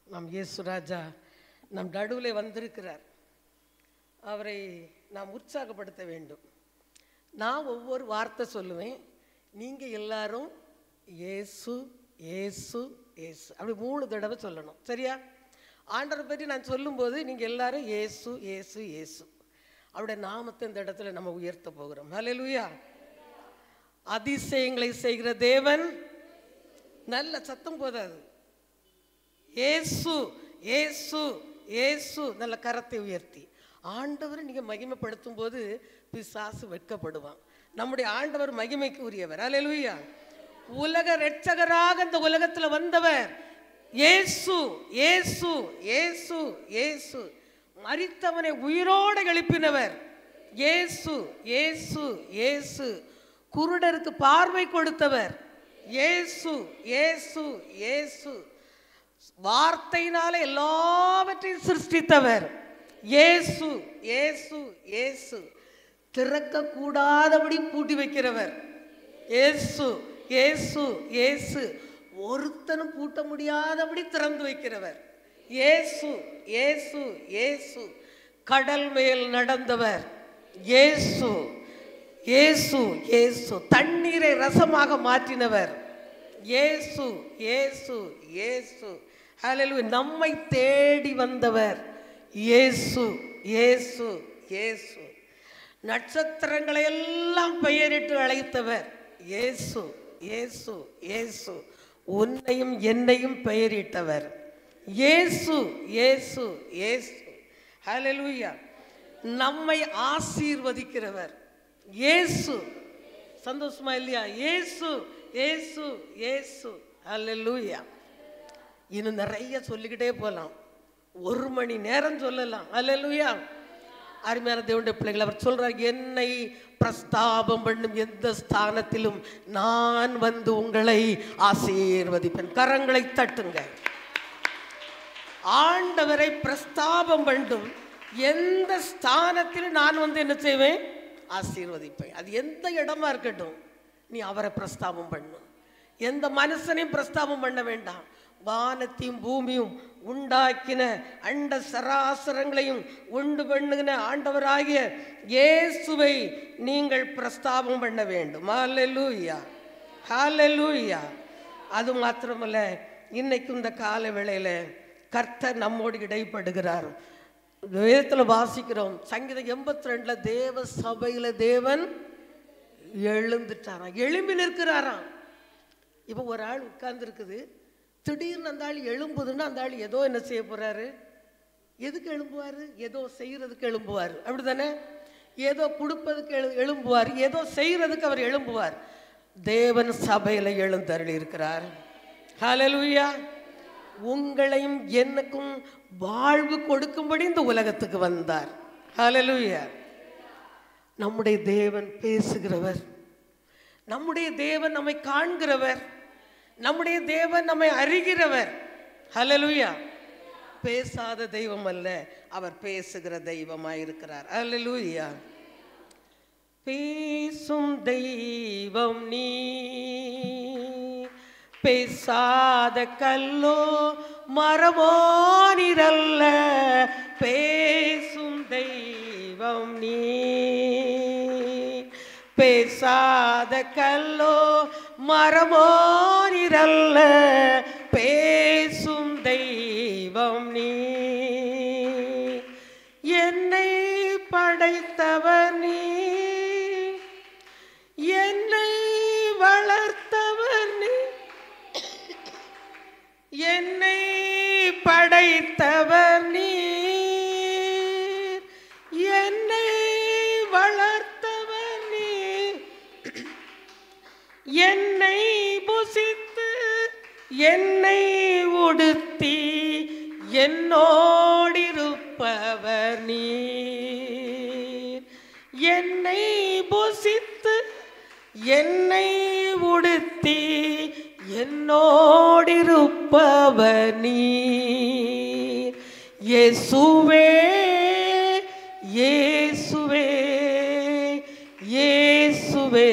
நம் இயேசுராஜா நம் நடுவில் வந்திருக்கிறார். அவரை நாம் உற்சாகப்படுத்த வேண்டும். நான் ஒவ்வொரு வார்த்தை சொல்லுவேன், நீங்கள் எல்லாரும் இயேசு இயேசு இயேசு அப்படி 3 தடவை சொல்லணும். சரியா? ஆண்டவரை பற்றி நான் சொல்லும்போது நீங்கள் எல்லாரும் இயேசு இயேசு இயேசு அவருடைய நாமத்தை இந்த இடத்துல நம்ம உயர்த்த போகிறோம். ஹல்லேலூயா. அதிசயங்களை செய்கிற தேவன். நல்ல சத்தம் போதாது. இயேசு இயேசு இயேசு. நல்ல கரத்தை உயர்த்தி ஆண்டவரை நீங்கள் மகிமைப்படுத்தும் போது பிசாசு வெட்கப்படுவான். நம்முடைய ஆண்டவர் மகிமைக்கு உரியவர். ஹல்லேலூயா. உலக இரட்சகராக இந்த உலகத்தில் வந்தவர் இயேசு இயேசு இயேசு இயேசு. மரித்தவனை உயிரோடு எழுப்பினவர் இயேசு இயேசு இயேசு. குருடருக்கு பார்வை கொடுத்தவர் இயேசு இயேசு இயேசு. வார்த்தையினால எல்லாவற்றையும் சிருஷ்டித்தவர் இயேசு இயேசு இயேசு. திறக்க கூடாதபடி பூட்டி வைக்கிறவர் இயேசு இயேசு இயேசு. ஒருத்தனும் பூட்ட முடியாதபடி திறந்து வைக்கிறவர் இயேசு இயேசு இயேசு. கடல் மேல் நடந்தவர் இயேசு இயேசு இயேசு. தண்ணீரை ரசமாக மாற்றினவர் இயேசு இயேசு இயேசு. ஹல்லேலூயா. நம்மை தேடி வந்தவர் இயேசு இயேசு இயேசு. நட்சத்திரங்களை எல்லாம் பெயரிட்டு அழைத்தவர் இயேசு இயேசு இயேசு. உன்னையும் என்னையும் பெயரிட்டவர் இயேசு இயேசு இயேசு. ஹல்லேலூயா. நம்மை ஆசீர்வதிக்கிறவர் இயேசு. சந்தோஷமா இல்லையா? இயேசு இயேசு இயேசு. ஹல்லேலூயா. இன்னும் நிறைய சொல்லிக்கிட்டே போகலாம். 1 மணி நேரம் சொல்லலாம். ஹல்லேலூயா. அருமையான தேவனுடைய பிள்ளைகள், அவர் சொல்றார், என்னை பிரஸ்தாபம் பண்ணும் எந்த ஸ்தானத்திலும் நான் வந்து உங்களை ஆசீர்வதிப்பேன். கரங்களை தட்டுங்க. ஆண்டவரை பிரஸ்தாபம் பண்ணும் எந்த ஸ்தானத்திலும் நான் வந்து என்ன செய்வேன்? ஆசீர்வதிப்பேன். அது எந்த இடமா இருக்கட்டும், நீ அவரை பிரஸ்தாபம் பண்ணும். எந்த மனுஷனையும் பிரஸ்தாபம் பண்ண வேண்டாம். வானத்தையும் பூமியும் உண்டாக்கின அண்ட சராசரங்களையும் உண்டு பண்ணுகின ஆண்டவராகிய இயேசுவை நீங்கள் பிரஸ்தாபம் பண்ண வேண்டும். ஹல்லேலூயா ஹல்லேலூயா. அது மாத்திரமல்ல, இன்னைக்கு இந்த கால வேளையில் கர்த்தர் நம்மோடு இடைப்படுகிறார். வேதத்தில் வாசிக்கிறோம், சங்கீதம் 82 தேவ சபையில் தேவன் எழுந்துட்டாராம், எழும்பி நிற்கிறாராம். இப்போ ஒரு ஆள் உட்கார்ந்து இருக்குது, திடீர்னு அந்த ஆள் எழும்புதுன்னா அந்த ஆள் ஏதோ என்ன செய்ய போறாரு? எதுக்கு எழும்புவார்? ஏதோ செய்யறதுக்கு எழும்புவார். அப்படித்தானே? ஏதோ கொடுப்பதுக்கு எழும்புவார், ஏதோ செய்யறதுக்கு அவர் எழும்புவார். தேவன் சபையில் எழுந்தருளி இருக்கிறார். ஹல்லேலூயா. உங்களையும் எனக்கும் வாழ்வு கொடுக்கும்படி இந்த உலகத்துக்கு வந்தார். ஹல்லேலூயா. நம்முடைய தேவன் பேசுகிறவர், நம்முடைய தேவன் நம்மை காண்கிறவர், நம்முடைய தேவன் நம்மை அறிகிறவர். ஹல்லேலூயா. பேசாத தெய்வம் அல்ல, அவர் பேசுகிற தெய்வமாயிருக்கிறார். ஹல்லேலூயா. பேசும் தெய்வம் நீ, பேசாத கல்லோ மரமோ நிரல்ல. பேசும் தெய்வம் நீ, பேசாத கல்லோ மரமோ நிரல்ல. பேசும் தெய்வம் நீ, என்னை படைத்தவர் நீ, என்னை வளர்த்தவர் நீ, என்னை படைத்தவர் நீ, என்னை வளர்த்தவர் நீ, என்னை புசித்து என்னை உடுத்தி என்னோடிருப்பவர் நீர். என்னை புசித்து என்னை உடுத்தி என்னோடிருப்பவர் நீர். இயேசுவே இயேசுவே இயேசுவே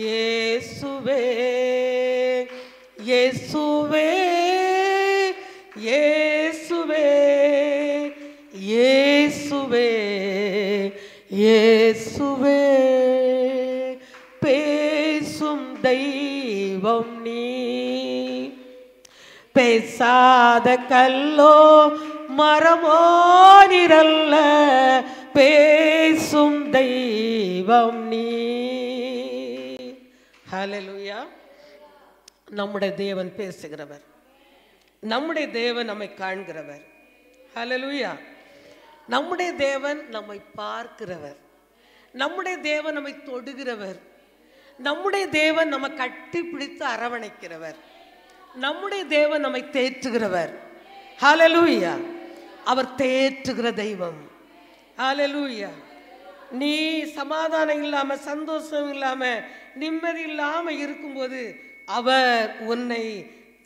இயேசுவே இயேசுவே இயேசுவே இயேசுவே இயேசுவே, பேசும் தெய்வம் நீ, பேசாத கல்லோ மரமோ நிரல்ல, பேசும் தெய்வம் நீ. ஹல்லேலூயா. நம்முடைய தேவன் பேசுகிறவர், நம்முடைய தேவன் நம்மை காண்கிறவர். ஹல்லேலூயா. நம்முடைய தேவன் நம்மை பார்க்கிறவர், நம்முடைய தேவன் நம்மை தொடுகிறவர், நம்முடைய தேவன் நம்மை கட்டி பிடித்து அரவணைக்கிறவர், நம்முடைய தேவன் நம்மை தேற்றுகிறவர். ஹல்லேலூயா. அவர் தேற்றுகிற தெய்வம். ஹல்லேலூயா. நீ சமாதானம் இல்லாம, சந்தோஷம் இல்லாம, நிம்மதி இல்லாம இருக்கும்போது அவர் உன்னை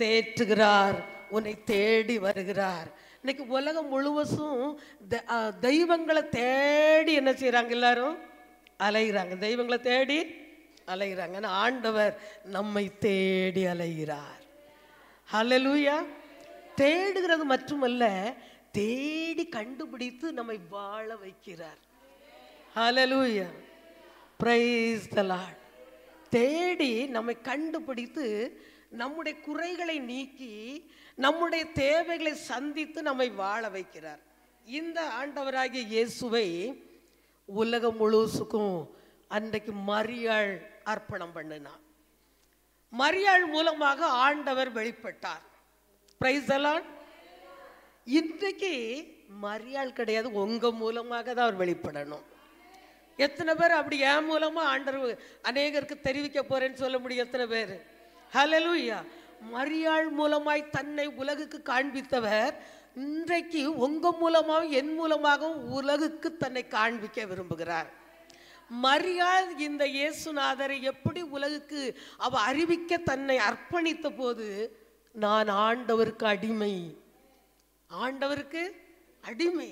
தேற்றுகிறார், உன்னை தேடி வருகிறார். இன்னைக்கு உலகம் முழுவதும் தெய்வங்களை தேடி என்ன செய்யறாங்க? எல்லாரும் அலைகிறாங்க, தெய்வங்களை தேடி அலைகிறாங்க. ஆண்டவர் நம்மை தேடி அலைகிறார். ஹல்லேலூயா. தேடுகிறது மட்டுமல்ல, தேடி கண்டுபிடித்து நம்மை வாழ வைக்கிறார். ஹல்லேலூயா. Praise the Lord. தேடி நம்மை கண்டுபிடித்து நம்முடைய குறைகளை நீக்கி நம்முடைய தேவைகளை சந்தித்து நம்மை வாழ வைக்கிறார். இந்த ஆண்டவராகிய இயேசுவை உலகம் முழுசுக்கும் அன்றைக்கு மரியாள் அர்ப்பணம் பண்ணினார். மரியாள் மூலமாக ஆண்டவர் வெளிப்பட்டார். Price the Lord. இன்றைக்கு மரியாள் கிடையாது, உங்க மூலமாக தான் அவர் வெளிப்படணும். எத்தனை பேர் அப்படி என் மூலமா ஆண்டவர் அநேகருக்கு தெரிவிக்க போறேன்னு சொல்ல முடியும்? எத்தனை பேர்? ஹல்லேலூயா. மரியாள் மூலமாய் தன்னை உலகுக்கு காண்பித்தவர் இன்றைக்கு உங்க மூலமாகவும் என் மூலமாகவும் உலகுக்கு தன்னை காண்பிக்க விரும்புகிறார். மரியாள் இந்த இயேசுநாதரை எப்படி உலகுக்கு அவ அறிவிக்க தன்னை அர்ப்பணித்த போது, நான் ஆண்டவருக்கு அடிமை, ஆண்டவருக்கு அடிமை.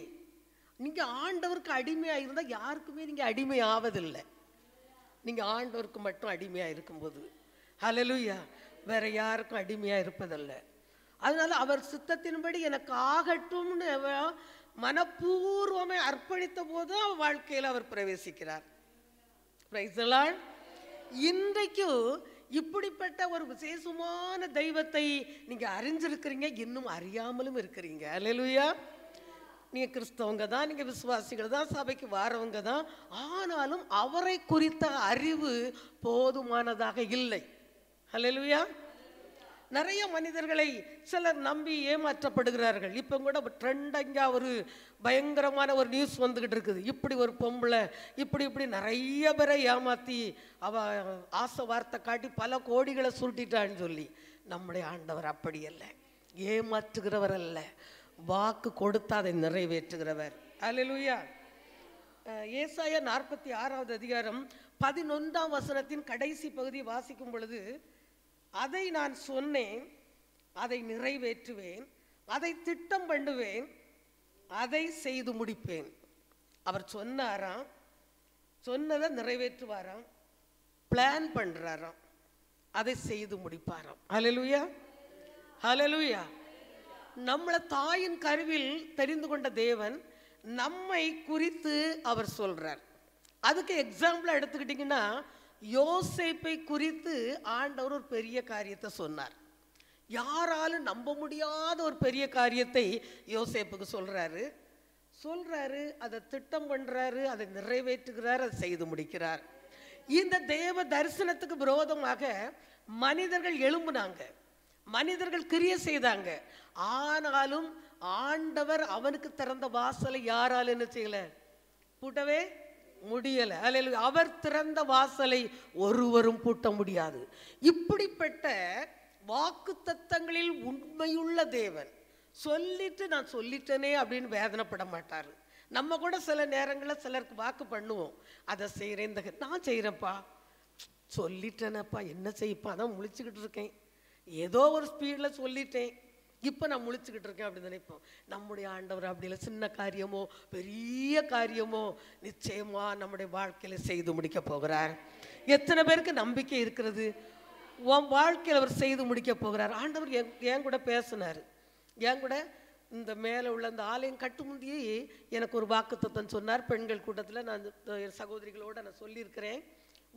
நீங்க ஆண்டவருக்கு அடிமையா இருந்தா யாருக்குமே நீங்க அடிமை ஆவதில்லை. நீங்க ஆண்டவருக்கு மட்டும் அடிமையா இருக்கும்போது, ஹல்லேலூயா, வேற யாருக்கும் அடிமையா இருப்பதில்லை. அதனால அவர் சித்தத்தின்படி எனக்கு ஆகட்டும்னு மனப்பூர்வமே அர்ப்பணித்த போது வாழ்க்கையில் அவர் பிரவேசிக்கிறார். Price the Lord. இன்றைக்கும் இப்படிப்பட்ட ஒரு விசேஷமான தெய்வத்தை நீங்க அறிஞ்சிருக்கிறீங்க, இன்னும் அறியாமலும் இருக்கிறீங்க. ஹல்லேலூயா. நீங்க கிறிஸ்தவங்க தான், நீங்க விசுவாசிகள் தான், சபைக்கு வாரவங்க தான். ஆனாலும் அவரை குறித்த அறிவு போதுமானதாக இல்லை. ஹல்லேலூயா. நிறைய மனிதர்களை சிலர் நம்பி ஏமாற்றப்படுகிறார்கள். இப்போ கூட ட்ரெண்டங்கா ஒரு பயங்கரமான ஒரு நியூஸ் வந்துகிட்டு இருக்குது. இப்படி ஒரு பொம்பளை இப்படி நிறைய பேரை ஏமாற்றி அவ ஆசை வார்த்தை காட்டி பல கோடிகளை சுருட்டிட்டான்னு சொல்லி. நம்முடைய ஆண்டவர் அப்படி அல்ல, ஏமாற்றுகிறவர் அல்ல, வாக்கு கொடுத்து அதை நிறைவேற்றுகிறவர். ஹல்லேலூயா. ஏசாயா 46வது அதிகாரம் 11ஆம் வசனத்தின் கடைசி பகுதி வாசிக்கும் பொழுது, அதை நான் சொன்னேன், அதை நிறைவேற்றுவேன், அதை திட்டம் பண்ணுவேன், அதை செய்து முடிப்பேன். அவர் சொன்னாராம், சொன்னதை நிறைவேற்றுவாராம், பிளான் பண்றாராம், அதை செய்து முடிப்பாராம். ஹல்லேலூயா. ஹல்லேலூயா. நம்மளை தாயின் கருவில் தெரிந்து கொண்ட தேவன் நம்மை குறித்து அவர் சொல்றார். அதுக்கு எக்ஸாம்பிள் எடுத்துக்கிட்டீங்கன்னா, யோசேப்பை குறித்து ஆண்டவர் ஒரு பெரிய காரியத்தை சொன்னார். யாராலும் நம்ப முடியாத ஒரு பெரிய காரியத்தை யோசேப்புக்கு சொல்றாரு, அதை திட்டம் பண்றாரு, அதை நிறைவேற்றுகிறார், அதை செய்து முடிக்கிறார். இந்த தேவ தரிசனத்துக்கு விரோதமாக மனிதர்கள் எழும்புனாங்க, மனிதர்கள் கிரியை செய்தாங்க. ஆனாலும் ஆண்டவர் அவனுக்கு திறந்த வாசலை யாராலும் என்ன செய்யல, பூட்டவே முடியல. அல்ல, அவர் திறந்த வாசலை ஒருவரும் பூட்ட முடியாது. இப்படிப்பட்ட வாக்கு தத்தங்களில் உண்மையுள்ள தேவன் சொல்லிட்டு நான் சொல்லிட்டேனே அப்படின்னு வேதனைப்பட மாட்டார். நம்ம கூட சில நேரங்களில் சிலருக்கு வாக்கு பண்ணுவோம், அதை செய்கிறேன், நான் செய்கிறேன்ப்பா, சொல்லிட்டேனப்பா, என்ன செய்யப்பா, அதான் முழிச்சுக்கிட்டு இருக்கேன், ஏதோ ஒரு ஸ்பீடில் சொல்லிட்டேன், இப்போ நான் முழிச்சுக்கிட்டு இருக்கேன் அப்படின்னு நினைப்போம். நம்முடைய ஆண்டவர் அப்படி இல்லை, சின்ன காரியமோ பெரிய காரியமோ நிச்சயமா நம்முடைய வாழ்க்கையில செய்து முடிக்க போகிறார். எத்தனை பேருக்கு நம்பிக்கை இருக்கிறது? உன் வாழ்க்கையில் அவர் செய்து முடிக்க போகிறார். ஆண்டவர் என் கூட பேசினார். ஏன் கூட இந்த மேலே உள்ள அந்த ஆலயம் கட்டு முந்தியே எனக்கு ஒரு வாக்குத்தத்தம் சொன்னார். பெண்கள் கூட்டத்தில் நான் என் சகோதரிகளோடு நான் சொல்லியிருக்கிறேன்,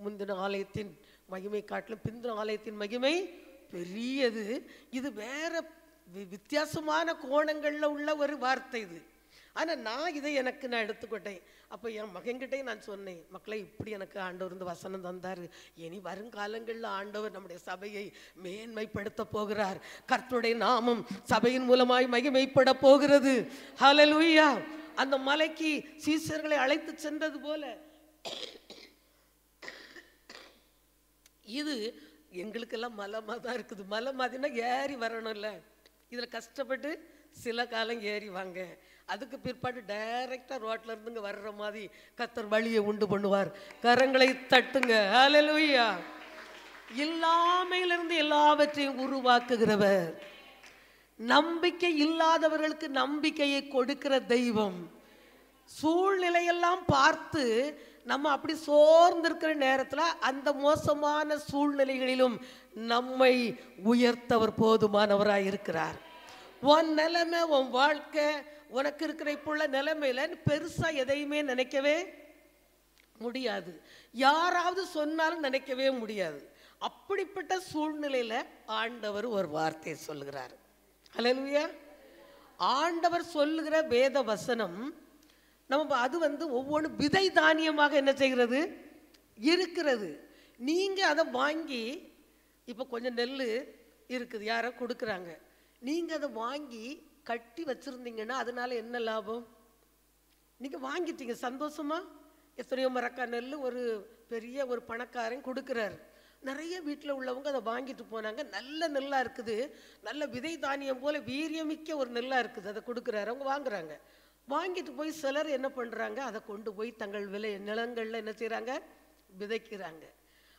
முந்தின ஆலயத்தின் மகிமை காட்டிலும் பிந்தின ஆலயத்தின் மகிமை பெரியது. இது வேற வித்தியாசமான கோணங்களில் உள்ள ஒரு வார்த்தை இது. ஆனால் நான் இதை நான் எடுத்துக்கிட்டேன். அப்போ என் மகன்கிட்டையும் நான் சொன்னேன், மக்களை இப்படி எனக்கு ஆண்டவர் இந்த வசனம் தந்தார், இனி வருங்காலங்களில் ஆண்டவர் நம்முடைய சபையை மேன்மைப்படுத்த போகிறார், கர்த்தருடைய நாமம் சபையின் மூலமாய் மகிமைப்பட போகிறது. ஹல்லேலூயா. அந்த மலைக்கு சீசர்களை அழைத்து சென்றது போல இது எங்களுக்கெல்லாம் மலை மாதிரி தான் இருக்குது. மலை மாதிரினா ஏறி வரணும்ல, இதில் கஷ்டப்பட்டு சில காலம் ஏறி வாங்க, அதுக்கு பிற்பாடு டைரக்டா ரோட்ல இருந்துங்க வர்ற மாதிரி கர்த்தர் வழியை உண்டு பண்ணுவார். கரங்களை தட்டுங்க. ஹல்லேலூயா. இல்லாமையிலிருந்து எல்லாவற்றையும் உருவாக்குகிறவர், நம்பிக்கை இல்லாதவர்களுக்கு நம்பிக்கையை கொடுக்கிற தெய்வம். சூழ்நிலையெல்லாம் பார்த்து நம்ம அப்படி சோர்ந்திருக்கிற நேரத்தில் அந்த மோசமான சூழ்நிலைகளிலும் நம்மை உயர்த்தவர் போதுமானவராக இருக்கிறார். உன் நிலைமை, உன் வாழ்க்கை, உனக்கு இருக்கிற இப்போ உள்ள நிலைமையில பெருசா எதையுமே நினைக்கவே முடியாது. யாராவது சொன்னாலும் நினைக்கவே முடியாது. அப்படிப்பட்ட சூழ்நிலையில ஆண்டவர் ஒரு வார்த்தையை சொல்லுகிறார். ஹல்லேலூயா. ஆண்டவர் சொல்லுகிற வேத வசனம் நம்ம அது ஒவ்வொன்று விதை தானியமாக என்ன செய்கிறது இருக்கிறது. நீங்க அதை வாங்கி, இப்போ கொஞ்சம் நெல் இருக்குது, யாரோ கொடுக்குறாங்க, நீங்க அதை வாங்கி கட்டி வச்சிருந்தீங்கன்னா அதனால என்ன லாபம்? நீங்க வாங்கிட்டீங்க சந்தோஷமா. எத்தனையோ மரக்கா நெல் ஒரு பெரிய ஒரு பணக்காரன் கொடுக்குறாரு, நிறைய வீட்டில் உள்ளவங்க அதை வாங்கிட்டு போனாங்க, நல்ல நெல்லா இருக்குது, நல்ல விதை தானியம் போல வீரியமிக்க ஒரு நெல்லா இருக்குது, அதை கொடுக்குறாரு, அவங்க வாங்குறாங்க. வாங்கிட்டு போய் சிலர் என்ன பண்றாங்க, அதை கொண்டு போய் தங்கள் நிலங்கள்ல என்ன செய்யறாங்க, விதைக்கிறாங்க.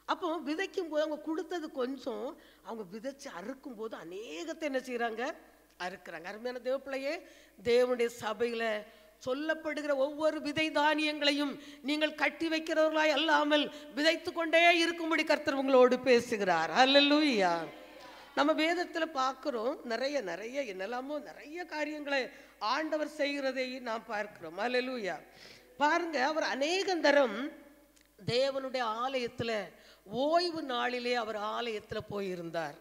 அப்போ விதைக்கும் போது அவங்க கொடுத்தது கொஞ்சம், அவங்க விதைச்சு அறுக்கும் போது அநேகத்தை என்ன செய்யறாங்க, அறுக்கிறாங்க. அருமையான தேவப்பிள்ளையே, தேவனுடைய சபையில சொல்லப்படுகிற ஒவ்வொரு விதை தானியங்களையும் நீங்கள் கட்டி வைக்கிறவர்களாய் அல்லாமல் விதைத்து கொண்டே இருக்கும்படி கர்த்தர் உங்களோடு பேசுகிறார். ஹல்லேலூயா. நம்ம வேதத்தில் பார்க்கிறோம், நிறைய நிறைய என்னெல்லாமோ நிறைய காரியங்களை ஆண்டவர் செய்கிறதை நாம் பார்க்கிறோம். ஹல்லேலூயா. பாருங்க, அவர் அநேகந்தரம் தேவனுடைய ஆலயத்துல ஓய்வு நாளிலே அவர் ஆலயத்துல போயிருந்தார்,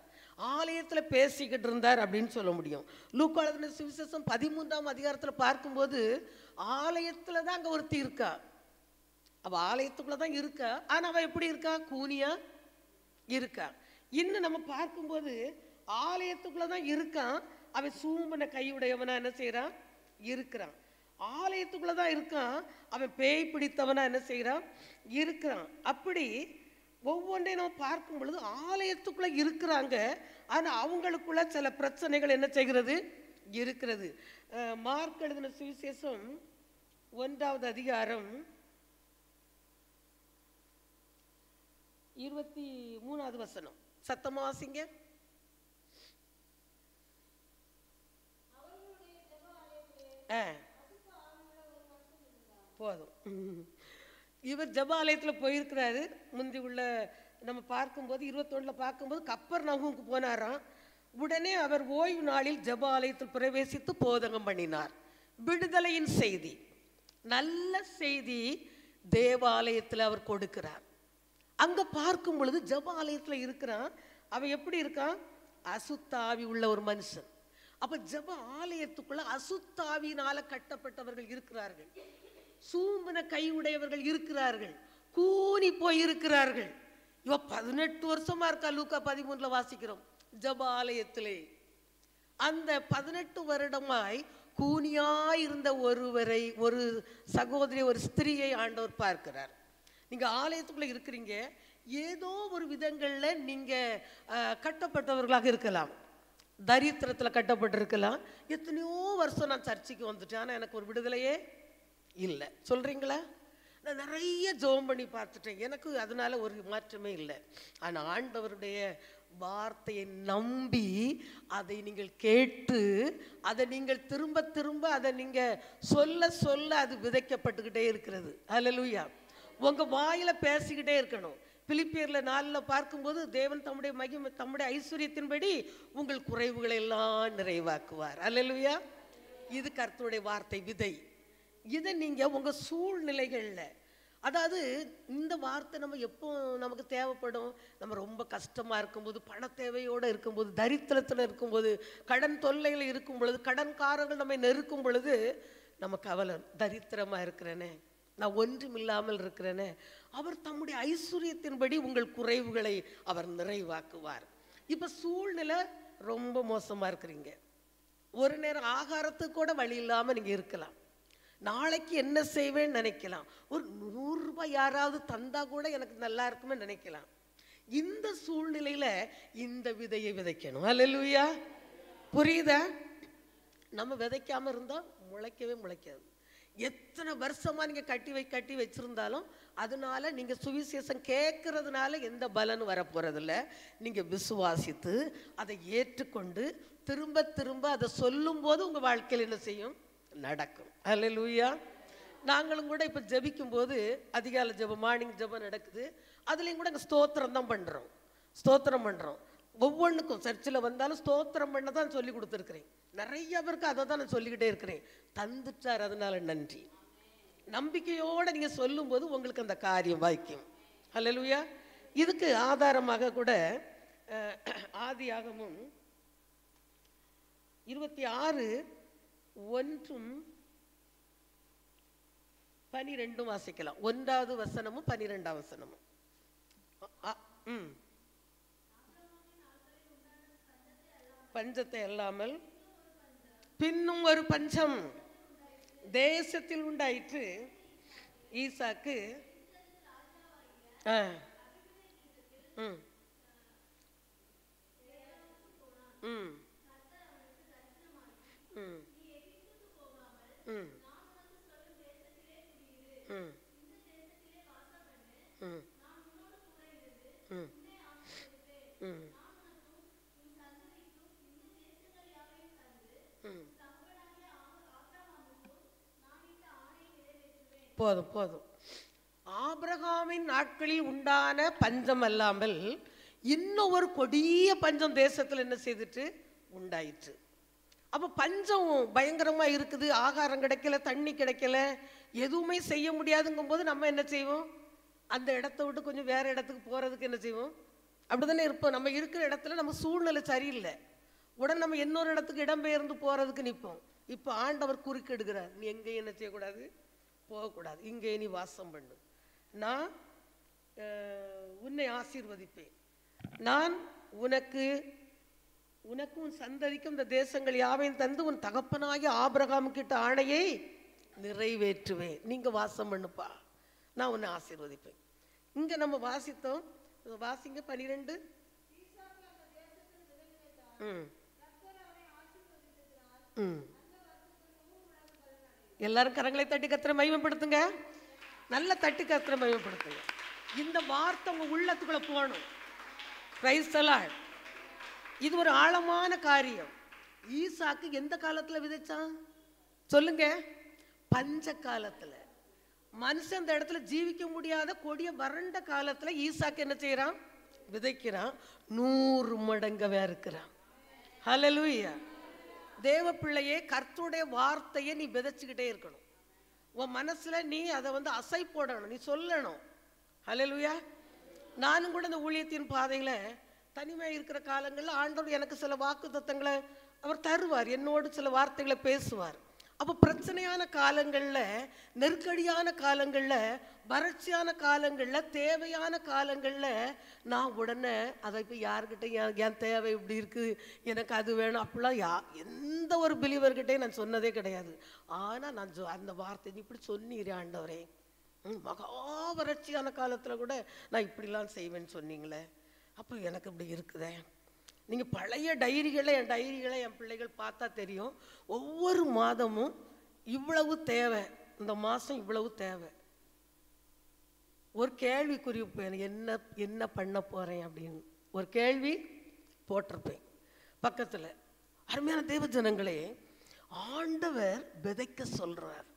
ஆலயத்துல பேசிக்கிட்டு இருந்தார் அப்படின்னு சொல்ல முடியும். லூக்கா எழுதின சுவிசேஷம் 13ஆம் அதிகாரத்துல பார்க்கும்போது ஆலயத்துல தான் அங்க ஒருத்தி இருக்கா. அவ ஆலயத்துக்குள்ளதான் இருக்கா, ஆனா அவ எப்படி இருக்கா, கூனியா இருக்கா. இன்னும் நம்ம பார்க்கும்போது ஆலயத்துக்குள்ளதான் இருக்கான், அவன் சூம்பன கையுடையவனா என்ன செய்யறான் இருக்கிறான். ஆலயத்துக்குள்ளதான் இருக்கான், அவன் பேய் பிடித்தவனா என்ன செய்யறான் இருக்கிறான். அப்படி ஒவ்வொன்றையும் நம்ம பார்க்கும் பொழுது ஆலயத்துக்குள்ள இருக்கிறாங்க, ஆனா அவங்களுக்குள்ள சில பிரச்சனைகள் என்ன செய்கிறது இருக்கிறது. மார்க் எழுதின சுவிசேஷம் 1ஆவது அதிகாரம் 23ஆவது வசனம், சத்தமா வாசிங்க. போதும். இவர் ஜெபாலயத்துல போயிருக்கிறாரு. முந்தி உள்ள நம்ம பார்க்கும்போது 21ல பார்க்கும்போது கப்பர்நகூமுக்கு போனாராம். உடனே அவர் ஓய்வு நாளில் ஜெபாலயத்தில் பிரவேசித்து போதகம் பண்ணினார். விடுதலையின் செய்தி, நல்ல செய்தி தேவாலயத்தில் அவர் கொடுக்கிறார். அங்க பார்க்கும் பொழுது ஜெபாலயத்துல இருக்கிறான், அவன் எப்படி இருக்கான், அசுத்தாவி உள்ள ஒரு மனுஷன். அப்ப ஜெப ஆலயத்துக்குள்ள அசுத்தாவினால கட்டப்பட்டவர்கள் இருக்கிறார்கள், சூம்பன கையுடையவர்கள் இருக்கிறார்கள், கூனி போய் இருக்கிறார்கள். இவ 18 வருஷமா இருக்கா. லூக்கா 13ல வாசிக்கிறோம், ஜெப ஆலயத்திலே அந்த 18 வருடமாய் கூனியாய் இருந்த ஒருவரை, ஒரு சகோதரி, ஒரு ஸ்திரியை ஆண்டவர் பார்க்கிறார். நீங்க ஆலயத்துக்குள்ள இருக்கிறீங்க, ஏதோ ஒரு விதங்கள்ல நீங்க கட்டப்பட்டவர்களாக இருக்கலாம், தரித்திரத்துல கட்டப்பட்டிருக்கலாம். எத்தனையோ வருஷம் நான் சர்ச்சைக்கு வந்துட்டேன், ஆனா எனக்கு ஒரு விடுதலையே இல்லை சொல்றீங்களா? நான் நிறைய ஜெபம் பண்ணி பார்த்துட்டேன், எனக்கு அதனால ஒரு மாற்றமே இல்லை. ஆனா ஆண்டவருடைய வார்த்தையை நம்பி அதை நீங்கள் கேட்டு அதை நீங்கள் திரும்ப திரும்ப அதை நீங்க சொல்ல சொல்ல அது விதைக்கப்பட்டுக்கிட்டே இருக்கிறது. ஹல்லேலூயா. உங்க வாயில பேசிக்கிட்டே இருக்கணும், பிலிப்பியர்ல 4 பார்க்கும்போது தேவன் தம்முடைய மகிமை தம்முடைய ஐஸ்வர்யத்தின்படி உங்கள் குறைவுகளை எல்லாம் நிறைவாக்குவார். அல்லேலூயா. இது கர்த்தருடைய வார்த்தை விதை. இதை நீங்க உங்க சூழ்நிலைகள்ல, அதாவது இந்த வார்த்தை நம்ம எப்போ நமக்கு தேவைப்படும்? நம்ம ரொம்ப கஷ்டமா இருக்கும்போது, பண தேவையோடு இருக்கும்போது, தரித்திரத்தில் இருக்கும்போது, கடன் தொல்லைகள் இருக்கும் பொழுது, கடன்காரர்கள் நம்மை நெருக்கும் பொழுது நம்ம கவலை, தரித்திரமா இருக்கிறேனே, நான் ஒன்றும் இல்லாமல் இருக்கிறேனே. அவர் தம்முடைய ஐஸ்வர்யத்தின்படி உங்கள் குறைவுகளை அவர் நிறைவாக்குவார். இப்ப சூழ்நிலை ரொம்ப மோசமா இருக்கிறீங்க, ஒரு நேரம் ஆகாரத்துக்கு கூட வழி இல்லாம நீங்க இருக்கலாம், நாளைக்கு என்ன செய்வேன்னு நினைக்கலாம், ஒரு 100 ரூபாய் யாராவது தந்தா கூட எனக்கு நல்லா இருக்குமே நினைக்கலாம். இந்த சூழ்நிலையில இந்த விதையை விதைக்கணும். அல்லேலூயா. புரியுதா? நம்ம விதைக்காம இருந்தா முளைக்கவே முளைக்காது. எத்தனை வருஷமா நீங்க கட்டி வச்சிருந்தாலும் அதனால நீங்க சுவிசேஷம் கேட்கறதுனால எந்த பலனும் வரப்போறதில்ல. நீங்க விசுவாசித்து அதை ஏற்றுக்கொண்டு திரும்ப திரும்ப அதை சொல்லும் போது உங்க வாழ்க்கையில் என்ன செய்யும்? நடக்கும். அல்லேலூயா. நாங்களும் கூட இப்ப ஜெபிக்கும் போது அதிகாலை ஜெபம், மார்னிங் ஜெபம் நடக்குது. அதுலயும் கூட ஸ்தோத்திரம் தான் பண்றோம், ஸ்தோத்திரம் பண்றோம். ஒவ்வொன்றுக்கும் சர்ச்சில் வந்தாலும் ஸ்தோத்திரம் பண்ண தான் சொல்லி கொடுத்துருக்கிறேன். நிறைய பேருக்கு அதை தான் நான் சொல்லிக்கிட்டே இருக்கிறேன். தந்துட்டார், அதனால நன்றி. நம்பிக்கையோட நீங்க சொல்லும் போது உங்களுக்கு அந்த காரியம் வாய்க்கும். அல்லேலூயா. இதுக்கு ஆதாரமாக கூட ஆதியாகமம் 26:1-12 வாசிக்கலாம். 1வது வசனமும் 12ஆம் வசனமும். பஞ்சத்தை அல்லாமல் பின்னும் ஒரு பஞ்சம் தேசத்தில் உண்டாயிற்று. ஈசாக்கு போதும் போதும். ஆபிரகாமின் நாட்களில் உண்டான பஞ்சம் அல்லாமல் இன்னும் ஒரு கொடிய பஞ்சம் தேசத்தில் என்ன செய்துட்டு உண்டாயிற்று. அப்ப பஞ்சம் பயங்கரமா இருக்குது, ஆகாரம் கிடைக்கல, தண்ணி கிடைக்கல, எதுவுமே செய்ய முடியாதுங்கும் போது நம்ம என்ன செய்வோம்? அந்த இடத்த விட்டு கொஞ்சம் வேற இடத்துக்கு போறதுக்கு என்ன செய்வோம்? அப்படிதானே இருப்போம். நம்ம இருக்கிற இடத்துல நம்ம சூழ்நிலை சரியில்லை, உடனே நம்ம இன்னொரு இடத்துக்கு இடம்பெயர்ந்து போறதுக்கு நிற்போம். இப்போ ஆண்டவர் குறுக்கெடுக்கிறார், நீ எங்கேயும் என்ன செய்யக்கூடாது, போகக்கூடாது, இங்கே நீ வாசம் பண்ணு, நான் உன்னை ஆசீர்வதிப்பேன், நான் உனக்கும் சந்ததிக்கும் இந்த தேசங்கள் யாவையும் தந்து உன் தகப்பனாகிய ஆபிரகாம் கிட்ட ஆணையை நிறைவேற்றுவேன், நீங்க வாசம் பண்ணுப்பா, நான் உன்னை ஆசீர்வதிப்பேன். இங்க நம்ம வாசித்தோம், வாசிங்க 12. எல்லாரும் கரங்களை தட்டி கர்த்தரை மகிமைப்படுத்துங்க, நல்ல தட்டி கர்த்தரை மகிமைப்படுத்துங்க. இந்த வார்த்தை உங்க உள்ளத்துக்குள்ள போகணும். Price the Lord. இது ஒரு ஆழமான காரியம். ஈசாக்கு எந்த காலத்துல விதைச்சான் சொல்லுங்க? பஞ்ச காலத்துல. மனுஷன் அந்த இடத்துல ஜீவிக்க முடியாத கொடிய வறண்ட காலத்துல ஈசாக்கு என்ன செய்யறான்? விதைக்கிறான். 100 மடங்கவே இருக்கிறான். ஹல்லேலூயா. தேவ பிள்ளையே, கர்த்தருடைய வார்த்தையை நீ விதைச்சுக்கிட்டே இருக்கணும். உன் மனசுல நீ அதை அசை போடணும், நீ சொல்லணும். ஹல்லேலூயா. நானும் கூட இந்த ஊழியத்தின் பாதையில தனிமையாக இருக்கிற காலங்களில் ஆண்டவர் எனக்கு சில வாக்கு தத்தங்களை அவர் தருவார், என்னோடு சில வார்த்தைகளை பேசுவார். அப்போ பிரச்சனையான காலங்களில், நெருக்கடியான காலங்களில், வறட்சியான காலங்களில், தேவையான காலங்களில் நான் உடனே அதை இப்போ யாருக்கிட்ட என் தேவை இப்படி இருக்குது, எனக்கு அது வேணும் அப்படிலாம் எந்த ஒரு பிலீவர்கிட்டையும் நான் சொன்னதே கிடையாது. ஆனால் நான் அந்த வார்த்தை இப்படி சொன்னீரே ஆண்டவரே, மகா வறட்சியான காலத்தில் கூட நான் இப்படிலாம் செய்வேன்னு சொன்னீங்களே, அப்போ எனக்கு இப்படி இருக்குதே. நீங்கள் பழைய டைரிகளை, என் டைரிகளை என் பிள்ளைகள் பார்த்தா தெரியும். ஒவ்வொரு மாதமும் இவ்வளவு தேவை, இந்த மாதம் இவ்வளவு தேவை. ஒரு கேள்வி குறிப்பேன், என்ன என்ன பண்ண போகிறேன் அப்படின்னு ஒரு கேள்வி போட்டிருப்பேன் பக்கத்தில். அருமையான தேவ ஜனங்களே, ஆண்டவர் விதைக்க சொல்கிறார்.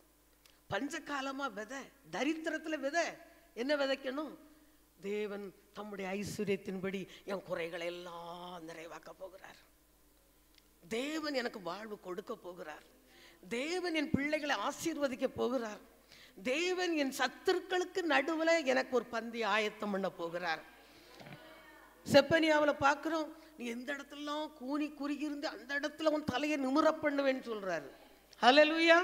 பஞ்சகாலமாக விதை, தரித்திரத்தில் விதை. என்ன விதைக்கணும்? தேவன் தம்முடைய ஐஸ்வர்யத்தின்படி என் குறைகளை எல்லாம் நிறைவாக்க போகிறார். தேவன் எனக்கு வாழ்வு கொடுக்க போகிறார். தேவன் என் பிள்ளைகளை ஆசீர்வதிக்க போகிறார். தேவன் என் சத்துருக்களுக்கு நடுவில் எனக்கு ஒரு பந்தி ஆயத்தம் பண்ண போகிறார். செப்பனியாவில் பார்க்கிறோம், நீ எந்த இடத்துலாம் கூனி குறுகி இருந்து அந்த இடத்துல உன் தலையை நிமிர பண்ணுவேன்னு சொல்றாரு. ஹல்லேலூயா.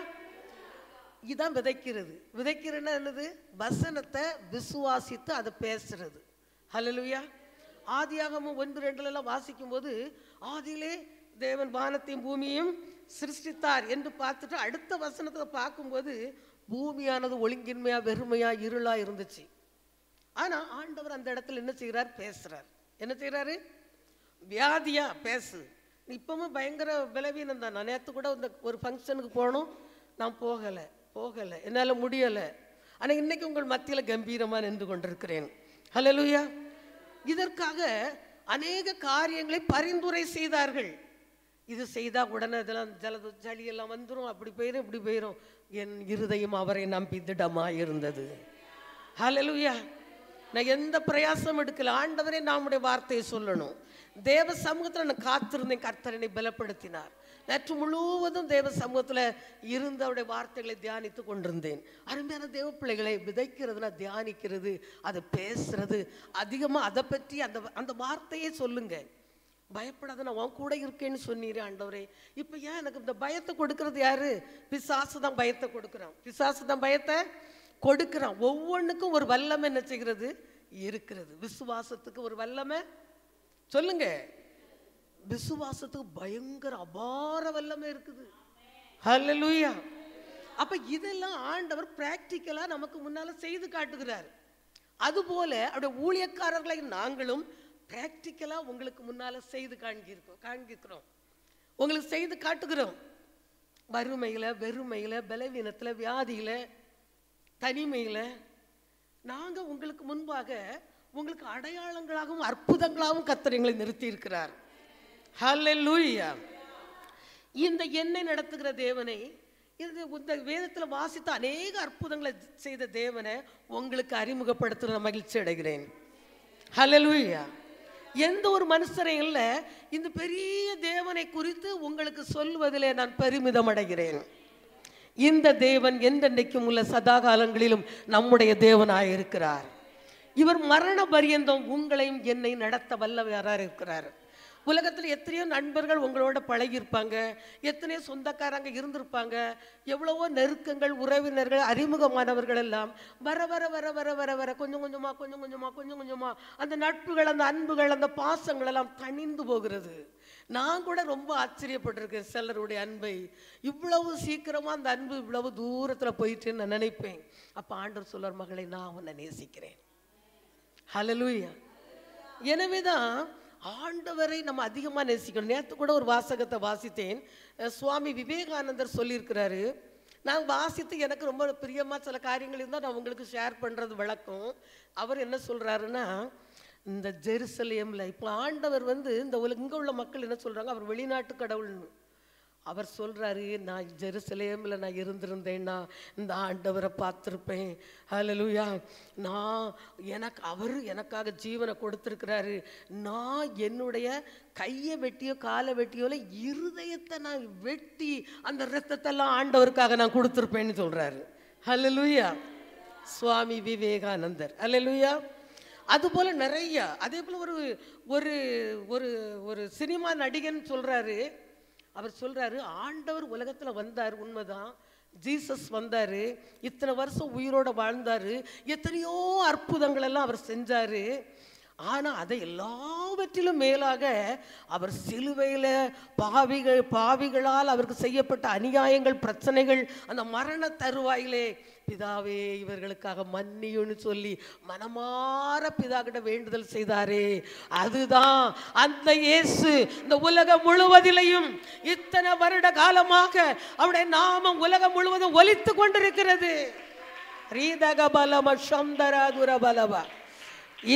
இதான் விதைக்கிறது. விதைக்கிறன்னா என்னது? வசனத்தை விசுவாசித்து அதை பேசுறது. ஹல்லேலூயா. ஆதியாகமம் 1:2 வாசிக்கும் போது, ஆதியிலே தேவன் வானத்தையும் பூமியையும் சிருஷ்டித்தார் என்று பார்த்துட்டு அடுத்த வசனத்தை பார்க்கும்போது பூமியானது ஒழுங்கின்மையா வெறுமையா இருளா இருந்துச்சு. ஆனா ஆண்டவர் அந்த இடத்துல என்ன செய்கிறார்? பேசுறார். என்ன செய்யறாரு? வியாதியா பேசு. இப்பவும் பயங்கர பலவீனம் தான். நான் நேற்று கூட ஒரு ஃபங்க்ஷனுக்கு போனோம், நான் போகலை என்னால் முடியலை. ஆனால் இன்னைக்கு உங்கள் மத்தியில் கம்பீரமாக நின்று கொண்டிருக்கிறேன். ஹல்லேலூயா. இதற்காக அநேக காரியங்களை பரிந்துரை செய்தார்கள். இது செய்தால் உடனே இதெல்லாம் சளியெல்லாம் வந்துடும், அப்படி போயிடும் இப்படி போயிடும். என் இருதயம் அவரை நம்பி திடமாக இருந்தது. ஹல்லேலூயா. நான் எந்த பிரயாசம் எடுக்கல. ஆண்டவரே நம்முடைய வார்த்தையை சொல்லணும். தேவ சமூகத்தில் நான் காத்திருந்தேன். கர்த்தர் என்னை பலப்படுத்தினார். நேற்று முழுவதும் தேவ சமூகத்தில் இருந்து அவருடைய வார்த்தைகளை தியானித்து கொண்டிருந்தேன். அருமையான தேவ பிள்ளைகளை, விதைக்கிறதுனா தியானிக்கிறது, அதை பேசுறது, அதிகமாக அதை பற்றி அந்த வார்த்தையே சொல்லுங்க. பயப்படாத, நான் உன் கூட இருக்கேன்னு சொன்னீரே ஆண்டவரே. இப்போ ஏன் எனக்கு இந்த பயத்தை கொடுக்கறது யாரு? பிசாசு தான் பயத்தை கொடுக்குறான். பிசாசு தான் பயத்தை கொடுக்குறான். ஒவ்வொன்றுக்கும் ஒரு வல்லமை என்ன செய்கிறது? இருக்கிறது. விசுவாசத்துக்கு ஒரு வல்லமை சொல்லுங்க. விசுவாசத்துக்கு பயங்கர அபார வல்லமை இருக்குது. ஹல்லேலூயா. அப்ப இதெல்லாம் ஆண்டவர் பிராக்டிக்கலா நமக்கு முன்னால செய்து காட்டுகிறார். அதுபோல அவருடைய ஊழியக்காரர்களை நாங்களும் பிராக்டிக்கலா உங்களுக்கு முன்னால செய்து காண்கிறோம், உங்களுக்கு செய்து காட்டுகிறோம். வறுமையில, வெறுமையில, பலவீனத்துல, வியாதியில, தனிமையில நாங்க உங்களுக்கு முன்பாக உங்களுக்கு அடையாளங்களாகவும் அற்புதங்களாகவும் கர்த்தர் எங்களை நிறுத்தி இருக்கிறார். ஹல்லேலூயா. இந்த எண்ணெய் நடத்துகிற தேவனை, இந்த வேதத்தில் வாசித்த அநேக அற்புதங்களை செய்த தேவனை உங்களுக்கு அறிமுகப்படுத்துகிற மகிழ்ச்சி அடைகிறேன். ஹல்லேலூயா. எந்த ஒரு மனுஷரையும் இல்லை, இந்த பெரிய தேவனை குறித்து உங்களுக்கு சொல்வதிலே நான் பெருமிதம் அடைகிறேன். இந்த தேவன் என்றென்றைக்கும் உள்ள சதா காலங்களிலும் நம்முடைய தேவனாயிருக்கிறார். இவர் மரண பரியந்தம் உங்களையும் என்னை நடத்த வல்லவராக இருக்கிறார். உலகத்தில் எத்தனையோ நண்பர்கள் உங்களோட பழகியிருப்பாங்க, எத்தனையோ சொந்தக்காரங்க இருந்திருப்பாங்க, எவ்வளவோ நெருக்கங்கள், உறவினர்கள், அறிமுகமானவர்கள் எல்லாம் வர வர வர வர வர வர கொஞ்சம் கொஞ்சமாக அந்த நட்புகள், அந்த அன்புகள், அந்த பாசங்கள் எல்லாம் தணிந்து போகிறது. நான் கூட ரொம்ப ஆச்சரியப்பட்டிருக்கேன் சிலருடைய அன்பை. இவ்வளவு சீக்கிரமாக அந்த அன்பு இவ்வளவு தூரத்தில் போயிட்டுன்னு நான் நினைப்பேன். அப்போ ஆண்டவர் சொல்வார், மகளை நான் உன்னை நேசிக்கிறேன். ஹல்லேலூயா. எனவேதான் ஆண்டவரை நம்ம அதிகமாக நேசிக்கணும். நேற்று கூட ஒரு வாசகத்தை வாசித்தேன். சுவாமி விவேகானந்தர் சொல்லியிருக்கிறாரு. நான் வாசித்து எனக்கு ரொம்ப பிரியமாக சில காரியங்கள் இருந்தால் நான் உங்களுக்கு ஷேர் பண்ணுறது வழக்கம். அவர் என்ன சொல்கிறாருன்னா, இந்த ஜெருசலேமில் இப்போ ஆண்டவர் இந்த இங்கே உள்ள மக்கள் என்ன சொல்கிறாங்க, அவர் வெளிநாட்டு கடவுள்னு. அவர் சொல்கிறாரு, நான் ஜெருசலேமில் நான் இருந்திருந்தேன்னா இந்த ஆண்டவரை பார்த்துருப்பேன். ஹல்லேலூயா. அவர் எனக்காக ஜீவனை கொடுத்துருக்கிறாரு. நான் என்னுடைய கையை வெட்டியோ காலை வெட்டியோல இருதயத்தை நான் வெட்டி அந்த இரத்தத்தெல்லாம் ஆண்டவருக்காக நான் கொடுத்துருப்பேன்னு சொல்கிறாரு. ஹல்லேலூயா. சுவாமி விவேகானந்தர். ஹல்லேலூயா. அதுபோல் நிறைய, அதே போல் ஒரு ஒரு ஒரு சினிமா நடிகன் சொல்கிறாரு. அவர் சொல்கிறாரு, ஆண்டவர் உலகத்தில் வந்தார், உண்மைதான், ஜீசஸ் வந்தார், இத்தனை வருஷம் உயிரோடு வாழ்ந்தார், எத்தனையோ அற்புதங்கள் எல்லாம் அவர் செஞ்சார். ஆனால் அதை எல்லாவற்றிலும் மேலாக அவர் சிலுவையில் பாவிகளால் அவருக்கு செய்யப்பட்ட அநியாயங்கள், பிரச்சனைகள், அந்த மரண தருவாயிலே பிதாவே இவர்களுக்காக மன்னியுன்னு சொல்லி மனமாற பிதா கிட்ட வேண்டுதல் செய்தாரே, அதுதான் அந்த இயேசு. இந்த உலகம் முழுவதிலையும் இத்தனை வருட காலமாக அவருடைய நாமம் உலகம் முழுவதும் ஒலித்து கொண்டிருக்கிறது.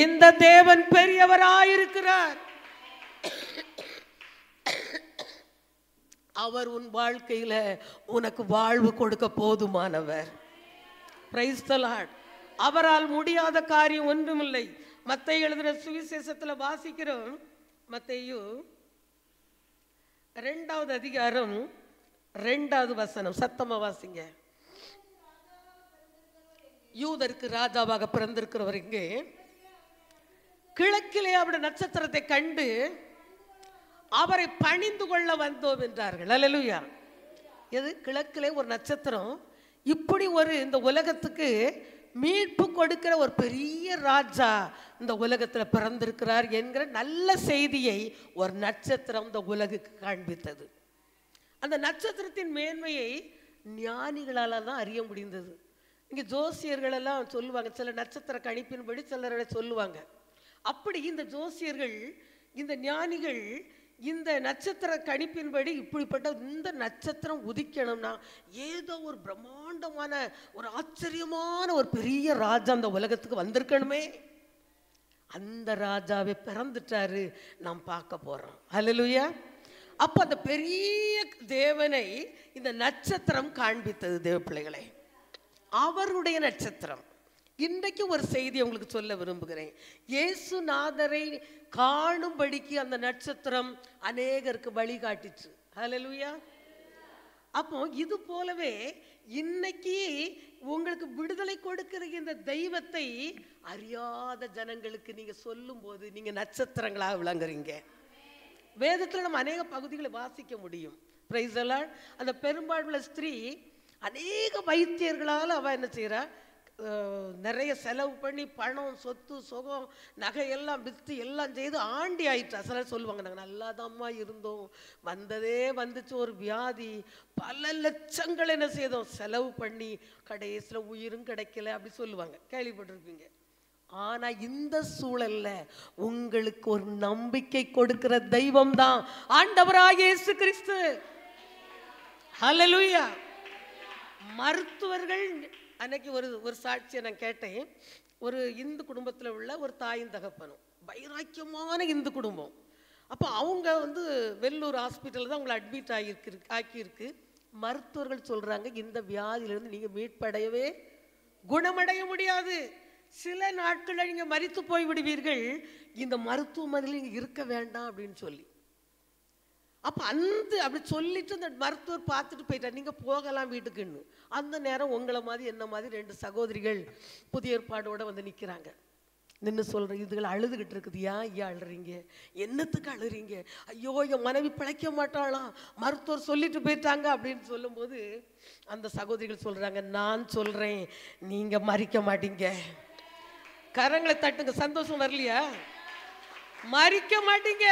இந்த தேவன் பெரியவராயிருக்கிறார். அவர் உன் வாழ்க்கையில உனக்கு வாழ்வு கொடுக்க போதுமானவர். Praise the Lord. அவரால் முடியாத காரியம் ஒன்றுமில்லை. மத்தேயு எழுதின சுவிசேஷத்துல வாசிக்கிறோம். மத்தேயு 2வது அதிகாரம் 2வது வசனம். சத்தமா வாசிங்க. யூதருக்கு ராஜாவாக பிறந்திருக்கிறவர் இங்கே கிழக்கிலே அவருடைய நட்சத்திரத்தை கண்டு அவரை பணிந்து கொள்ள வந்தோம் என்றார்கள். அல்லேலூயா. எது? கிழக்கிலே ஒரு நட்சத்திரம். இப்படி ஒரு இந்த உலகத்துக்கு மீட்பு கொடுக்கிற ஒரு பெரிய ராஜா இந்த உலகத்தில் பிறந்திருக்கிறார் என்கிற நல்ல செய்தியை ஒரு நட்சத்திரம் இந்த உலகுக்கு காண்பித்தது. அந்த நட்சத்திரத்தின் மேன்மையை ஞானிகளால் தான் அறிய முடிந்தது. இங்கே ஜோசியர்கள் எல்லாம் சொல்லுவாங்க, சில நட்சத்திர கணிப்பின்படி சிலரை சொல்லுவாங்க. அப்படி இந்த ஜோசியர்கள், இந்த ஞானிகள் இந்த நட்சத்திர கணிப்பின்படி இப்படிப்பட்ட இந்த நட்சத்திரம் உதிக்கணும்னா ஏதோ ஒரு பிரம்மாண்டமான ஒரு ஆச்சரியமான ஒரு பெரிய ராஜா அந்த உலகத்துக்கு வந்திருக்கணுமே. அந்த ராஜாவே பிறந்துட்டாரு, நாம் பார்க்க போறோம். அல்லேலூயா. அப்போ அந்த பெரிய தேவனை இந்த நட்சத்திரம் காண்பித்தது. தேவ பிள்ளைகளை, அவருடைய நட்சத்திரம். இன்றைக்கு ஒரு செய்தி உங்களுக்கு சொல்ல விரும்புகிறேன். இயேசுநாதரை காணும்படிக்கு அந்த நட்சத்திரம் அநேகருக்கு வழிகாட்டிச்சு. ஹல்லேலூயா. அப்போ இது போலவே இன்னைக்கு உங்களுக்கு விடுதலை கொடுக்கிற இந்த தெய்வத்தை அறியாத ஜனங்களுக்கு நீங்க சொல்லும் போது நீங்க நட்சத்திரங்களாக விளங்குறீங்க. வேதத்தில் நம்ம அநேக பகுதிகளை வாசிக்க முடியும். Price the Lord. அந்த பெரும்பாலுள்ள ஸ்திரீ அநேக வைத்தியர்களால் அவ என்ன செய்யறா, நிறைய செலவு பண்ணி பணம், சொத்து, சுகம், நகையெல்லாம் விற்று எல்லாம் செய்து ஆண்டி ஆயிட்டா. சிலர் சொல்லுவாங்க, நாங்கள் நல்லாதாம்மா இருந்தோம், வந்ததே வந்துச்சு ஒரு வியாதி, பல லட்சங்கள் என்ன செய்தோம் செலவு பண்ணி கடைசியில் உயிரும் கிடைக்கல அப்படி சொல்லுவாங்க, கேள்விப்பட்டிருப்பீங்க. ஆனா இந்த சூழல்ல உங்களுக்கு ஒரு நம்பிக்கை கொடுக்கிற தெய்வம் தான் ஆண்டவராகிய இயேசு கிறிஸ்து. ஹல்லேலூயா. மருத்துவர்கள் அன்னைக்கு ஒரு சாட்சியை நான் கேட்டேன். ஒரு இந்து குடும்பத்தில் உள்ள ஒரு தாயும் தகப்பனும், வைராக்கியமான இந்து குடும்பம். அப்போ அவங்க வெள்ளூர் ஹாஸ்பிட்டலில் தான் அவங்களை அட்மிட் ஆக்கியிருக்கு. மருத்துவர்கள் சொல்கிறாங்க, இந்த வியாதியிலிருந்து நீங்கள் மீட்படையவே குணமடைய முடியாது, சில நாட்களில் நீங்கள் மரித்து போய் விடுவீர்கள், இந்த மருத்துவமனையில் நீங்கள் இருக்க வேண்டாம் அப்படின்னு சொல்லி. அப்போ அப்படி சொல்லிட்டு அந்த மருத்துவர் பார்த்துட்டு போயிட்டார், நீங்கள் போகலாம் வீட்டுக்குன்னு. அந்த நேரம் உங்களை மாதிரி என்ன மாதிரி 2 சகோதரிகள் புதிய ஏற்பாடோடு நிற்கிறாங்க. நின்று சொல்கிறேன், இதுகள் அழுதுகிட்டு இருக்குது. ஏன் அழுறீங்க, என்னத்துக்கு அழுறீங்க? ஐயோ என் மனைவி பிழைக்க மாட்டாளாம், மருத்துவர் சொல்லிட்டு போயிட்டாங்க அப்படின்னு சொல்லும்போது அந்த சகோதரிகள் சொல்கிறாங்க, நான் சொல்கிறேன் நீங்கள் மறிக்க மாட்டீங்க. கரங்களை தட்டுங்க, சந்தோஷம் வரலையா? மறிக்க மாட்டீங்க,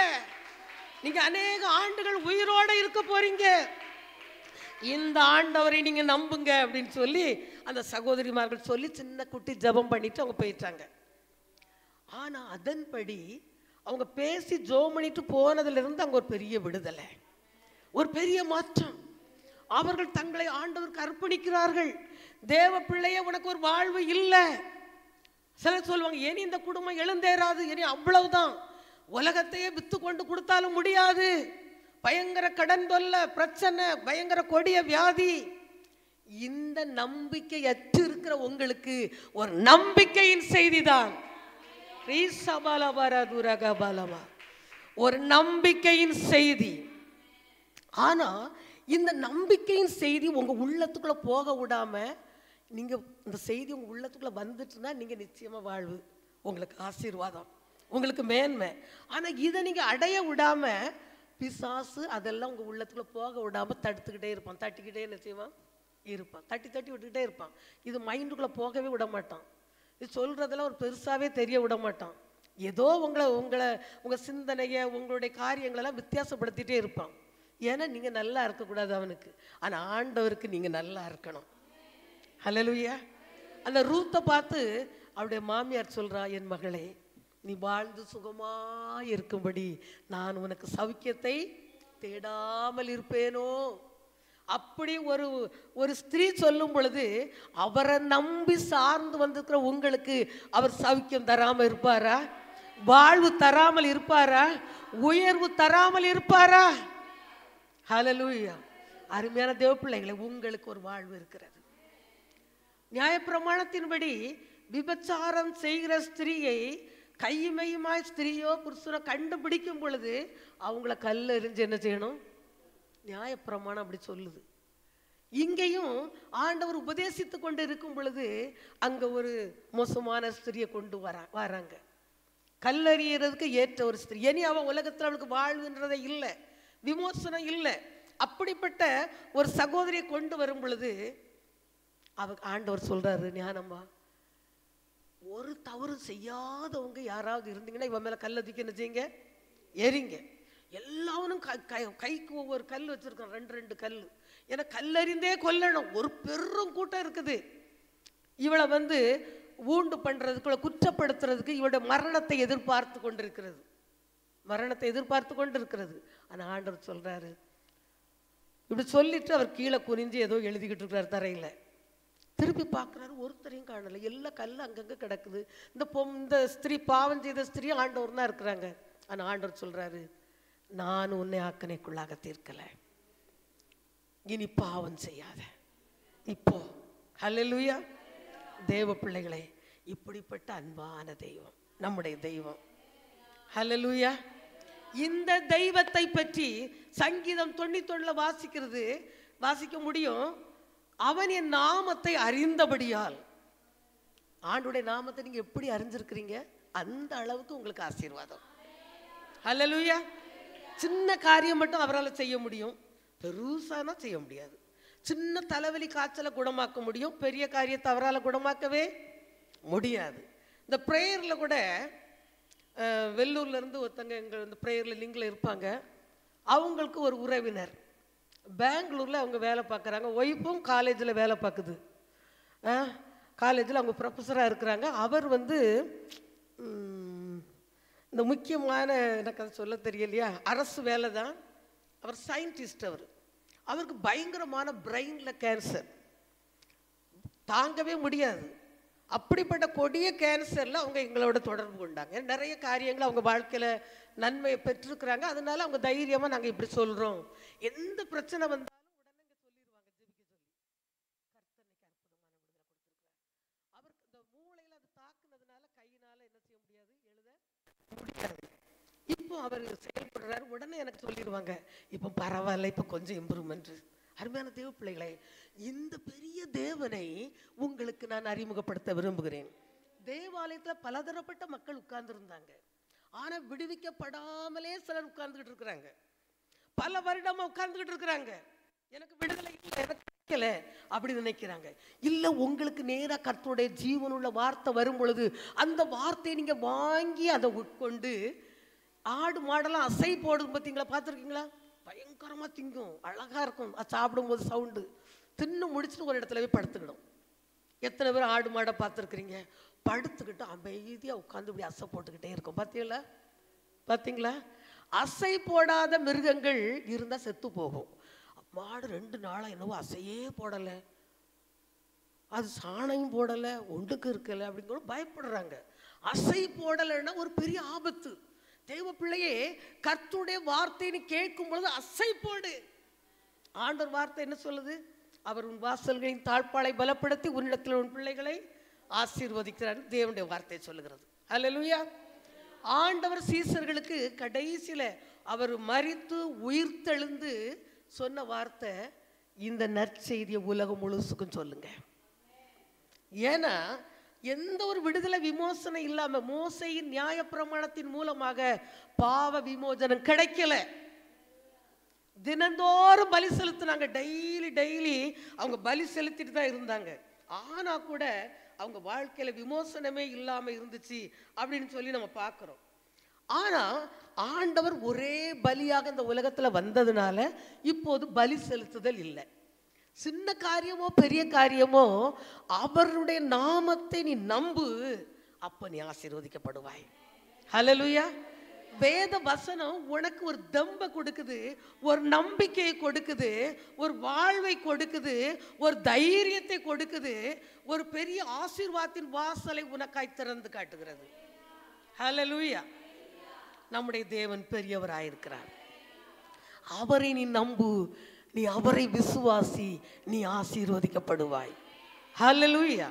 நீங்க அநேக ஆண்டுகள் உயிரோட இருக்க போறீங்க, இந்த ஆண்டவரை நீங்க நம்புங்க அப்படின்னு சொல்லி அந்த சகோதரிமார்கள் சொல்லி சின்ன குட்டி ஜெபம் பண்ணிட்டு அவங்க போயிட்டாங்க. ஆனா அதன்படி அவங்க பேசி ஜெபம் பண்ணிட்டு போனதுல இருந்து அங்க ஒரு பெரிய விடுதலை, ஒரு பெரிய மாற்றம். அவர்கள் தங்களை ஆண்டவருக்கு அர்ப்பணிக்கிறார்கள். தேவ பிள்ளையே உனக்கு ஒரு வாழ்வு இல்லை. சிலர் சொல்லுவாங்க, இனி இந்த குடும்பம் எழுந்தேறாது, இனி அவ்வளவுதான், உலகத்தையே வித்து கொண்டு கொடுத்தாலும் முடியாது, பயங்கர கடன் தொல்லை, பிரச்சனை, பயங்கர கொடிய வியாதி. இந்த நம்பிக்கை அற்று இருக்கிற உங்களுக்கு ஒரு நம்பிக்கையின் செய்தி தான், ஒரு நம்பிக்கையின் செய்தி. ஆனா இந்த நம்பிக்கையின் செய்தி உங்க உள்ளத்துக்குள்ள போக விடாம, நீங்க இந்த செய்தி உங்க உள்ளத்துக்குள்ள வந்துட்டுனா நீங்க நிச்சயமா வாழ்வு, உங்களுக்கு ஆசீர்வாதம், உங்களுக்கு மேன்மை. ஆனா இதை நீங்க அடைய விடாம பிசாசு அதெல்லாம் உங்க உள்ளத்துக்குள்ள போக விடாம தடுத்துக்கிட்டே இருப்பான், தட்டிக்கிட்டே என்ன செய்வான் இருப்பான், தட்டி தட்டி விட்டுக்கிட்டே இருப்பான். இது மைண்டுக்குள்ள போகவே விட மாட்டான், இது சொல்றதெல்லாம் ஒரு பெருசாவே தெரிய விட மாட்டான். ஏதோ உங்க சிந்தனைய, உங்களுடைய காரியங்களெல்லாம் வித்தியாசப்படுத்திட்டே இருப்பான். ஏன்னா நீங்க நல்லா இருக்கக்கூடாது அவனுக்கு, ஆனா ஆண்டவருக்கு நீங்க நல்லா இருக்கணும். ஹல்லேலூயா. அந்த ரூத்தை பார்த்து அவருடைய மாமியார் சொல்றா, என் மகளே நீ வாழ்ந்து சுகமா இருக்கும்படி நான் உனக்கு சௌக்கியத்தை தேடாமல் இருப்பேனோ. அப்படி ஒரு ஸ்திரீ சொல்லும் பொழுது அவரை நம்பி சார்ந்து வந்திருக்கிற உங்களுக்கு அவர் சௌக்கியம் தராம இருப்பாரா? வாழ்வு தராமல் இருப்பாரா? உயர்வு தராமல் இருப்பாரா? ஹல்லேலூயா. அருமையான தேவ பிள்ளைகளை, உங்களுக்கு ஒரு வாழ்வு இருக்கிறது. நியாயப்பிரமாணத்தின்படி விபச்சாரம் செய்கிற ஸ்திரீயை கையுமையுமாய் ஸ்திரீயோ புருஷனோ கண்டுபிடிக்கும் பொழுது அவங்கள கல் எறிஞ்சு என்ன செய்யணும்? நியாயப்பிரமாணம் அப்படி சொல்லுது. இங்கேயும் ஆண்டவர் உபதேசித்து கொண்டு இருக்கும் பொழுது அங்க ஒரு மோசமான ஸ்திரியை கொண்டு வராங்க. கல்லறியறதுக்கு ஏற்ற ஒரு ஸ்திரீ. இனி அவன் உலகத்தில் அவளுக்கு வாழ்வுன்றதே இல்லை, விமோசனம் இல்லை. அப்படிப்பட்ட ஒரு சகோதரியை கொண்டு வரும் பொழுது ஆண்டவர் சொல்றாரு, ஞானம்மா, ஒரு தவறு செய்யாதவங்க யாராவது இருந்தீங்கன்னா இவன் மேல கல் அதிக்க என்ன செய்யுங்க? எரிங்க. எல்லாரும் கைக்கு ஒவ்வொரு கல் வச்சிருக்கான், 2 கல். ஏன்னா கல்லறிந்தே கொல்லணும். ஒரு பெரும் கூட்டம் இருக்குது. இவளை ஊண்டு பண்றதுக்கு, குற்றப்படுத்துறதுக்கு, இவளுடைய மரணத்தை எதிர்பார்த்து கொண்டிருக்கிறது. மரணத்தை எதிர்பார்த்து கொண்டிருக்கிறது. ஆனா ஆண்டவர் சொல்றாரு, இப்படி சொல்லிட்டு அவர் கீழே குனிஞ்சு ஏதோ எழுதிக்கிட்டு இருக்கிறார் தரையில. திருப்பி பார்க்குறாரு, ஒருத்தரையும் காணலை. எல்லா கல் அங்கங்கே கிடக்குது. இந்த ஸ்திரீ, பாவம் செய்த ஸ்திரீ ஆண்டவர் தான் இருக்கிறாங்க. ஆனால் ஆண்டவர் சொல்றாரு, நான் உன்னை ஆக்கணைக்குள்ளாக தீர்க்கல, இனி பாவம் செய்யாத. இப்போ ஹல்லேலூயா. தேவ பிள்ளைகளே, இப்படிப்பட்ட அன்பான தெய்வம் நம்முடைய தெய்வம். ஹல்லேலூயா. இந்த தெய்வத்தை பற்றி சங்கீதம் 91 வாசிக்க முடியும். அவன் என் நாமத்தை அறிந்தபடியால். ஆண்டுடைய நாமத்தை நீங்க எப்படி அறிஞ்சிருக்கிறீங்க? அந்த அளவுக்கு உங்களுக்கு ஆசீர்வாதம். ஹல்லேலூயா. சின்ன காரியம் மட்டும் அவரால் செய்ய முடியும், பெருசானா செய்ய முடியாது. சின்ன தலைவலி காய்ச்சலை குணமாக்க முடியும், பெரிய காரியத்தை அவரால் குணமாக்கவே முடியாது. இந்த ப்ரேயரில் கூட வெள்ளூர்ல இருந்து ஒருத்தங்க எங்கள் இந்த ப்ரேயரில் லிங்கில் இருப்பாங்க. அவங்களுக்கு ஒரு உறவினர் பெங்களூரில் அவங்க வேலை பார்க்குறாங்க. ஒய்ஃபும் காலேஜில் வேலை பார்க்குது. காலேஜில் அவங்க ப்ரொஃபஸராக இருக்கிறாங்க. அவர் இந்த முக்கியமான, எனக்கு அது சொல்ல தெரியலையா, அரசு வேலை தான். அவர் சயின்டிஸ்ட். அவருக்கு பயங்கரமான பிரெயினில் கேன்சர், தாங்கவே முடியாது. அப்படிப்பட்ட கொடிய கேன்சரில் அவங்க எங்களோட தொடர்பு கொண்டாங்க. நிறைய காரியங்கள் அவங்க வாழ்க்கையில் நன்மையை பெற்றிருக்கிறாங்க. அதனால அவங்க தைரியமாக நாங்கள் இப்படி சொல்கிறோம், எந்த பிரச்சனை வந்தாலும் உடனே இங்கே சொல்லிடுவாங்க, ஜெபிக்க சொல்லி. கர்த்தர் அவருக்கு இந்த மூளையில் அது தாக்குனதுனால கையினால் என்ன செய்ய முடியாது, எழுத முடியாது. இப்போ அவர் செயல்படுறாரு, உடனே எனக்கு சொல்லிடுவாங்க, இப்போ பரவாயில்ல, இப்போ கொஞ்சம் இம்ப்ரூவ்மெண்ட். அருமையான தேவ பிள்ளைகளை, இந்த பெரிய தேவனை உங்களுக்கு நான் அறிமுகப்படுத்த விரும்புகிறேன். தேவாலயத்தில் பலதரப்பட்ட மக்கள் உட்கார்ந்து இருந்தாங்க. ஆனா விடுவிக்கப்படாமலே சிலர் உட்கார்ந்துகிட்டு இருக்கிறாங்க. பல வருடமா உட்கார்ந்துகிட்டு இருக்கிறாங்க. எனக்கு விடுதலை இல்லை, எனக்கு கிடைக்கல அப்படி நினைக்கிறாங்க. இல்ல, உங்களுக்கு நேரா கர்த்தருடைய ஜீவனுள்ள வார்த்தை வரும் பொழுது அந்த வார்த்தையை நீங்க வாங்கி அதை உட்கொண்டு, ஆடு மாடெல்லாம் அசை போடும் பார்த்தீங்களா, பார்த்துருக்கீங்களா? பயங்கரமாக திங்கும், அழகாக இருக்கும். அது சாப்பிடும்போது சவுண்டு. தின்னு முடிச்சுட்டு ஒரு இடத்துல போய் படுத்துக்கிடும். எத்தனை பேர் ஆடு மாடை பார்த்துருக்குறீங்க? படுத்துக்கிட்டு அமைதியாக உட்காந்து இப்படி அசை போட்டுக்கிட்டே இருக்கும். பார்த்தீங்களா? அசை போடாத மிருகங்கள் இருந்தால் செத்து போகும். மாடு 2 நாளாக என்னவோ அசையே போடலை, அது சாணையும் போடலை, ஒன்றுக்கு இருக்கலை அப்படிங்கிற பயப்படுறாங்க. அசை போடலைன்னா ஒரு பெரிய ஆபத்து. தேவ பிள்ளையே, கர்த்தருடைய வார்த்தையை கேட்கும் பொழுது அசை போடு. ஆண்டவர் வார்த்தை என்ன சொல்லுது? அவர் உன் வாசல்களின் தாழ்பாளை பலப்படுத்தி உன்னிடத்தில் உன் பிள்ளைகளை ஆசீர்வதிக்கிறார். தேவனுடைய வார்த்தை சொல்லுகிறது. அல்லேலூயா. ஆண்டவர் சீசர்களுக்கு கடைசியில அவர் மரித்து உயிர்த்தெழுந்து சொன்ன வார்த்தை, இந்த நற்செய்தியை உலகம் முழுசுக்கும் சொல்லுங்க. ஏன்னா எந்த ஒரு விடுதலை விமோசனம் இல்லாம மோசையின் நியாயப்பிரமாணத்தின் மூலமாக பாவ விமோசனம் கிடைக்கல. தினந்தோறும் பலி செலுத்தினாங்க. டெய்லி அவங்க பலி செலுத்திட்டு தான் இருந்தாங்க. ஆனா கூட அவங்க வாழ்க்கையில விமோசனமே இல்லாம இருந்துச்சு அப்படின்னு சொல்லி நம்ம பார்க்கிறோம். ஆனா ஆண்டவர் ஒரே பலியாக இந்த உலகத்துல வந்ததுனால இப்போது பலி செலுத்துதல் இல்லை. சின்ன காரியமோ பெரிய காரியமோ அவருடைய நாமத்தை நீ நம்பு, அப்ப நீ ஆசீர்வதிக்கப்படுவாய். ஹல்லேலூயா. வேத வசனம் உனக்கு ஒரு தம்பை கொடுக்குது, ஒரு நம்பிக்கையை கொடுக்குது, ஒரு வாழ்வை கொடுக்குது, ஒரு தைரியத்தை கொடுக்குது, ஒரு பெரிய ஆசீர்வாதத்தின் வாசலை உனக்காய் திறந்து காட்டுகிறது. ஹல்லேலூயா. நம்முடைய தேவன் பெரியவராயிருக்கிறார். அவரை நீ நம்பு, நீ அவரை விசுவாசி, நீ ஆசீர்வதிக்கப்படுவாய். ஹல்லேலூயா.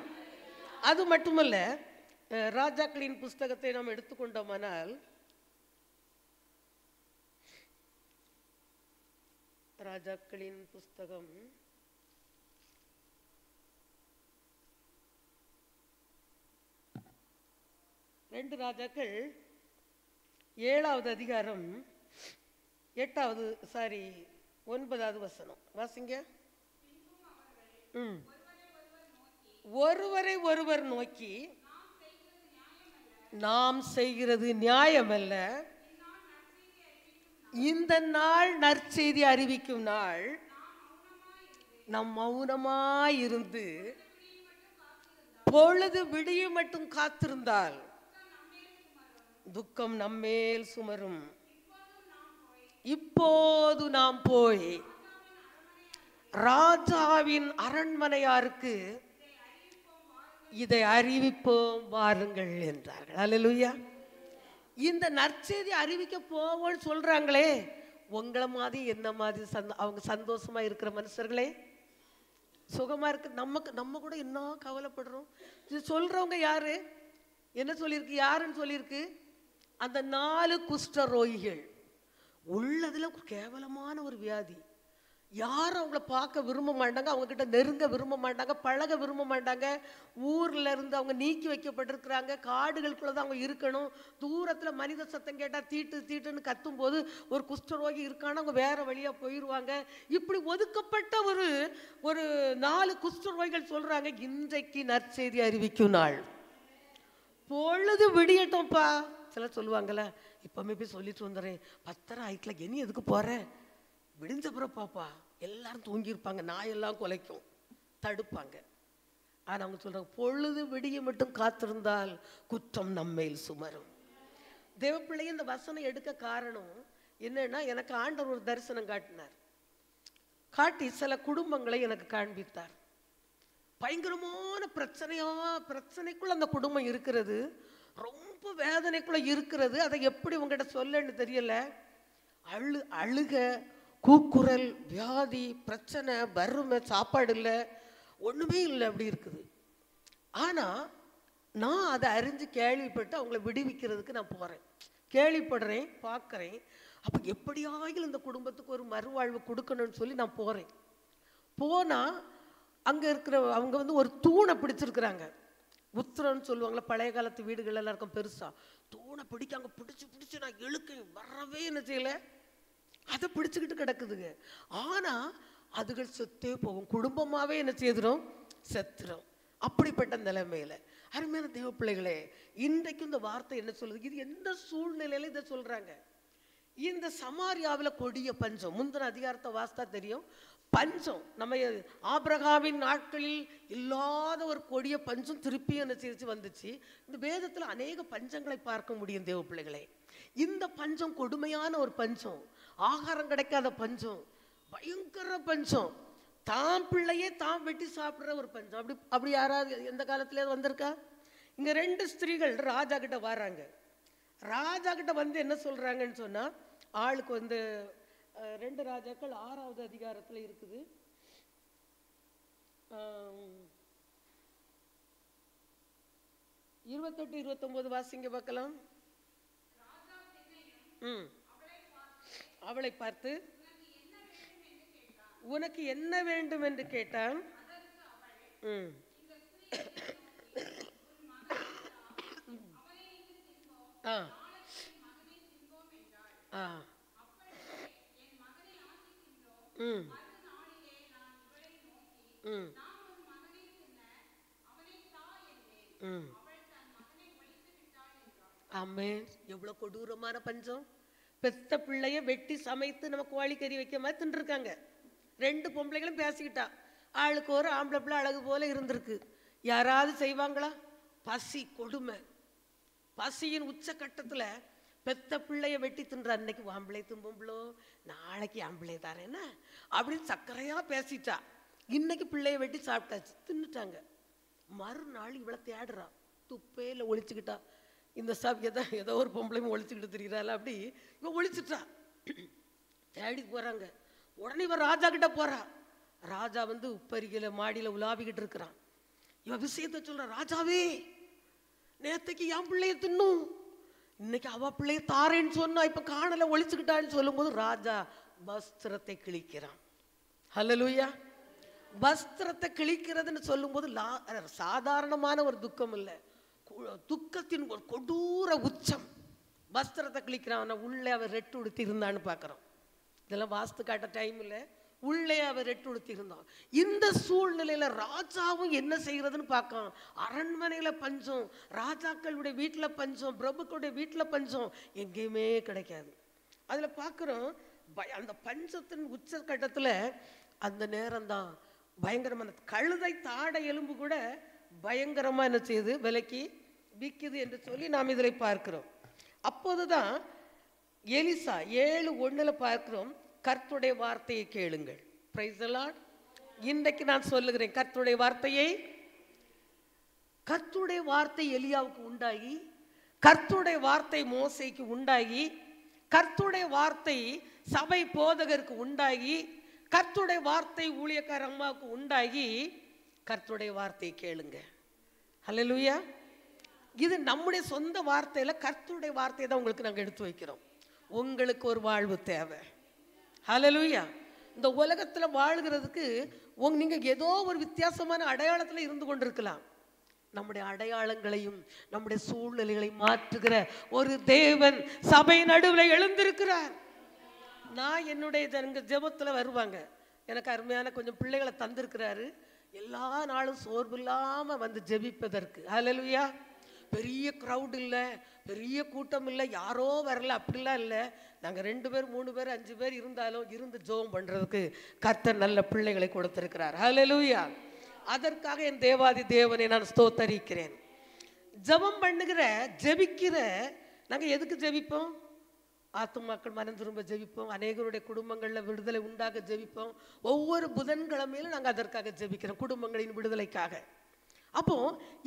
அது மட்டுமல்ல, ராஜாக்களின் புஸ்தகத்தை நாம் எடுத்துக்கொண்டோமானால், ராஜாக்களின் புஸ்தகம் 2 ராஜாக்கள் 7வது அதிகாரம் 9வது வசனம் வாசிங்க. ஒருவரை ஒருவர் நோக்கி, நாம் செய்கிறது நியாயமல்ல, இந்த நாள் நற்செய்தி அறிவிக்கும் நாள், நாம் மௌனமாயிருந்து பொழுது விடியும் மட்டும் காத்திருந்தால் துக்கம் நம்மேல் சுமரும். இப்போது நாம் போய் ராஜாவின் அரண்மனையாருக்கு இதை அறிவிப்போம் வாருங்கள் என்றார்கள். அல்லேலூயா. இந்த நற்செய்தி அறிவிக்க போவோம்னு சொல்றாங்களே, உங்களை மாதிரி என்ன மாதிரி அவங்க சந்தோஷமா இருக்கிற மனுஷர்களே, சுகமா இருக்கு. நம்ம கூட என்ன கவலைப்படுறோம். இது சொல்றவங்க யாரு? என்ன சொல்லியிருக்கு? யாருன்னு சொல்லியிருக்கு? அந்த 4 குஷ்டரோகிகள். உள்ளதுல கேவலமான ஒரு வியாதி. யாரும் அவங்கள பார்க்க விரும்ப மாட்டாங்க, அவங்க கிட்ட நெருங்க விரும்ப மாட்டாங்க, பழக விரும்ப மாட்டாங்க. ஊர்ல இருந்து அவங்க நீக்கி வைக்கப்பட்டிருக்கிறாங்க. காடுகளுக்குள்ளதான் அவங்க இருக்கணும். தூரத்துல மனித சத்தம் கேட்டா தீட்டு தீட்டுன்னு கத்தும் போது ஒரு குஷ்டரோகி இருக்கான்னு அவங்க வேற வழியா போயிடுவாங்க. இப்படி ஒதுக்கப்பட்ட ஒரு 4 குஷ்டரோகிகள் சொல்றாங்க, இன்றைக்கு நற்செய்தி அறிவிக்கும் நாள், பொழுது விடியட்டோம்ப்பா. சிலர் சொல்லுவாங்கல்ல, இப்பவுமே போய் சொல்லிட்டு வந்துடுறேன், 10:30 ஆயிட்டுல, இனி எதுக்கு போறேன், விடிஞ்ச பிறகு பாப்பா. எல்லாரும் தூங்கியிருப்பாங்க, நாயெல்லாம் குலைக்கும், தடுப்பாங்க. ஆனா அவங்க சொல்றாங்க, பொழுது விடிய மட்டும் காத்திருந்தால் குற்றம் நம்மேல் சுமரும். தேவப்பிள்ளையை இந்த வசனம் எடுக்க காரணம் என்னன்னா, எனக்கு ஆண்டவர் ஒரு தரிசனம் காட்டினார். காட்டி சில குடும்பங்களை எனக்கு காண்பித்தார். பயங்கரமான பிரச்சனைக்குள்ள அந்த குடும்பம் இருக்கிறது, ரொம்ப வேதனைக்குள்ள இருக்கிறது. அதை எப்படி உங்ககிட்ட சொல்லன்னு தெரியல. அழுக, கூக்குரல், வியாதி, பிரச்சனை, வறுமை, சாப்பாடு இல்லை, ஒண்ணுமே இல்லை, அப்படி இருக்குது. ஆனா நான் அதை அறிஞ்சு கேள்விப்பட்டு அவங்கள விடுவிக்கிறதுக்கு நான் போறேன். கேள்விப்படுறேன், பார்க்குறேன். அப்போ எப்படியாகிலும் இந்த குடும்பத்துக்கு ஒரு மறுவாழ்வு கொடுக்கணும்னு சொல்லி நான் போறேன். போனா அங்கே இருக்கிற அவங்க ஒரு தூணை பிடிச்சிருக்கிறாங்க. உத்திரன்னு சொல்லுவாங்களே, பழைய காலத்து வீடுகள் எல்லாம் இருக்கும், பெருசா தூணை பிடிக்காங்க. பிடிச்சு நான் இழுக்க வரவே என்ன செய்யல, அதை பிடிச்சுக்கிட்டு கிடக்குதுங்க. ஆனா அதுகள் செத்தே போகும், குடும்பமாவே என்ன செய்திரும், செத்துரும். அப்படிப்பட்ட நிலைமையில அருமையான தேவ பிள்ளைகளே, இன்றைக்கும் இந்த வார்த்தை என்ன சொல்லுது? இது எந்த சூழ்நிலையில இதை சொல்றாங்க? இந்த சமாரியாவில் கொடிய பஞ்சம், முந்தின அதிகாரத்தை வாசித்தா தெரியும். பஞ்சம் நம்ம ஆபிரகாமின் நாட்களில் இல்லாத ஒரு கொடிய பஞ்சம் திருப்பி என்ன செய்து வந்துச்சு. இந்த வேதத்தில் அநேக பஞ்சங்களை பார்க்க முடியும் தேவ பிள்ளைகளே. இந்த பஞ்சம் கொடுமையான ஒரு பஞ்சம், ஆகாரம் கிடைக்காத பஞ்சம், பயங்கர பஞ்சம், தாம் பிள்ளையே தாம் வெட்டி சாப்பிடுற ஒரு பஞ்சம். அப்படி யாராவது எந்த காலத்திலே வந்திருக்கா? இங்க 2 ஸ்திரீகள் ராஜா கிட்ட வராங்க. ராஜா கிட்ட வந்து என்ன சொல்றாங்கன்னு சொன்னா, ஆளுக்கு 2 ராஜாக்கள் 6வது அதிகாரத்துல இருக்குது. 28, 29 வாசிங்க பார்க்கலாம். அவளை பார்த்து, உனக்கு என்ன வேண்டும் என்று கேட்டான். ஆமென். எவ்வளவு கொடூரமான பஞ்சம்! பெத்த பிள்ளைய வெட்டி சமைத்து நம்ம கோழிக்கறி வைக்க மாதிரி தின்றுருக்காங்க. 2 பொம்பளைகளும் பேசிக்கிட்டா, ஆளுக்கு ஒரு ஆம்பளை பிள்ளை அழகு போல இருந்திருக்கு. யாராவது செய்வாங்களா? பசி கொடுமை, பசியின் உச்சக்கட்டத்துல பெத்த பிள்ளைய வெட்டி தின்ற. அன்னைக்கு ஆம்பளை தும்பும்பளோ, நாளைக்கு ஆம்பளை தாரேன்னா அப்படின்னு சக்கரையா பேசிட்டா. இன்னைக்கு பிள்ளைய வெட்டி சாப்பிட்டாச்சு, தின்னுட்டாங்க. மறுநாள் இவளை தேடுறா, துப்பையில ஒழிச்சுக்கிட்டா. இந்த ஏதோ ஒரு பொம்பளையும் ஒழிச்சுக்கிட்டு தெரிகிறாள், அப்படி இவன் ஒழிச்சுட்டா. தேடி போறாங்க. உடனே இவன் ராஜா கிட்ட போறா. ராஜா உப்பரிகையில மாடியில உலாவிக்கிட்டு இருக்கிறான். இவன் விஷயத்த சொல்ற, ராஜாவே நேத்தைக்கு என் பிள்ளைய தின்னும், இன்னைக்கு அவ பிள்ளைய தாரேன்னு சொன்னா இப்ப காணல ஒழிச்சுக்கிட்டான்னு சொல்லும் போது ராஜா வஸ்திரத்தை கிழிக்கிறான். ஹல்லேலூயா. வஸ்திரத்தை கிழிக்கிறதுன்னு சொல்லும் போது சாதாரணமான ஒரு துக்கம் இல்லை, துக்கத்தின் ஒரு கொடூர உச்சம். வஸ்திரத்தை கிழிக்கிறான். உள்ளே அவர் ரெட்டு உடுத்தி இருந்தான்னு பார்க்குறோம். இதெல்லாம் வாஸ்து காட்ட டைம் இல்லை. உள்ளே அவர் ரெட்டு உடுத்தி இருந்தான். இந்த சூழ்நிலையில ராஜாவும் என்ன செய்யறதுன்னு பார்க்கலாம். அரண்மனையில பஞ்சம், ராஜாக்களுடைய வீட்டில் பஞ்சம், பிரபுக்களுடைய வீட்டில் பஞ்சம், எங்கேயுமே கிடைக்காது. அதுல பார்க்குறோம் அந்த பஞ்சத்தின் உச்ச கட்டத்தில் அந்த நேரம் தான் பயங்கரமான கழுதை தாடை எலும்பு கூட பயங்கரமா என்ன செய்யுது, விலைக்கு விற்குது என்று சொல்லி நாம் இதில் பார்க்கிறோம். அப்போதுதான் எலிசா 7:1 பார்க்கிறோம், கர்த்தருடைய வார்த்தையை கேளுங்கள். Price the Lord. இன்றைக்கு நான் சொல்லுகிறேன் கர்த்தருடைய வார்த்தையை. கர்த்தருடைய வார்த்தை எலியாவுக்கு உண்டாகி, கர்த்தருடைய வார்த்தை மோசேக்கு உண்டாகி, கர்த்தருடைய வார்த்தை சபை போதகருக்கு உண்டாகி, கர்த்தருடைய வார்த்தை ஊழியக்கார அம்மாவுக்கு உண்டாகி, கர்த்தருடைய வார்த்தையை கேளுங்க. ஹல்லேலூயா. இது நம்முடைய சொந்த வார்த்தையில கர்த்தருடைய வார்த்தையை தான் உங்களுக்கு நாங்கள் எடுத்து வைக்கிறோம். உங்களுக்கு ஒரு வாழ்வு தேவை. ஹல்லேலூயா. இந்த உலகத்துல வாழ்கிறதுக்கு நீங்க ஏதோ ஒரு வித்தியாசமான அடையாளத்துல இருந்து கொண்டிருக்கலாம். நம்முடைய அடையாளங்களையும் நம்முடைய சூழ்நிலைகளை மாற்றுகிற ஒரு தேவன் சபை நடுவில் எழுந்திருக்கிறார். நான் என்னுடைய ஜெபத்துல வருவாங்க, எனக்கு அருமையான கொஞ்சம் பிள்ளைகளை தந்திருக்கிறாரு. எல்லா நாளும் சோர்வு இல்லாம வந்து ஜெபிப்பதற்கு. ஹல்லேலூயா. பெரிய க்ரௌட் இல்லை, பெரிய கூட்டம் இல்லை, யாரோ வரல, அப்படிலாம் இல்லை. நாங்கள் 2 பேர் 3 பேர் 5 பேர் இருந்தாலும் இருந்து ஜெபம் பண்றதுக்கு கர்த்தர் நல்ல பிள்ளைகளை கொடுத்திருக்கிறார். ஹல்லேலூயா. அதற்காக என் தேவாதி தேவனை நான் ஸ்தோத்தரிக்கிறேன். ஜெபம் பண்ணுகிற ஜெபிக்கிற நாங்கள் எதுக்கு ஜெபிப்போம்? ஆத்துமாக்கள் மனம் திரும்ப ஜெபிப்போம், அநேகருடைய குடும்பங்களில் விடுதலை உண்டாக ஜெபிப்போம். ஒவ்வொரு புதன்கிழமையிலும் நாங்கள் அதற்காக ஜெபிக்கிறோம், குடும்பங்களின் விடுதலைக்காக. அப்போ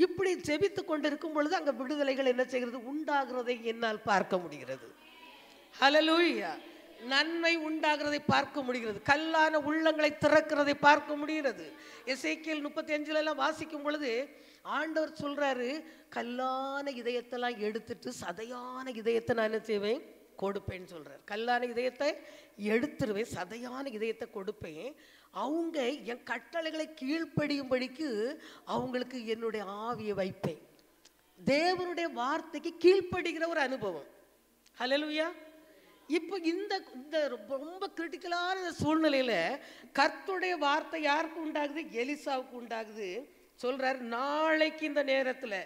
இப்படி ஜெபித்து கொண்டிருக்கும் பொழுது அங்கே விடுதலைகள் என்ன செய்கிறது, உண்டாகிறதை என்னால் பார்க்க முடிகிறது. ஹல்லேலூயா. நன்மை உண்டாகிறதை பார்க்க முடிகிறது, கல்லான உள்ளங்களை திறக்கிறதை பார்க்க முடிகிறது. எசேக்கியேல் 35 வாசிக்கும் பொழுது ஆண்டவர் சொல்றாரு, கல்லான இதயத்தெல்லாம் எடுத்துட்டு சதையான இதயத்தை நான் என்ன செய்வேன், கொடுப்பேன்னு சொல்றார். கல்லான இதயத்தை எடுத்துருவேன், சதையான இதயத்தை கொடுப்பேன். அவங்க என் கட்டளைகளை கீழ்ப்படியும்படிக்கு அவங்களுக்கு என்னுடைய ஆவியை வைப்பேன். தேவனுடைய வார்த்தைக்கு கீழ்ப்படுகிற ஒரு அனுபவம். ஹல்லேலூயா. இப்போ இந்த ரொம்ப கிரிட்டிக்கலான சூழ்நிலையில கர்த்தருடைய வார்த்தை யாருக்கு உண்டாகுது, எலிசாவுக்கு உண்டாகுது. சொல்றாரு, நாளைக்கு இந்த நேரத்துல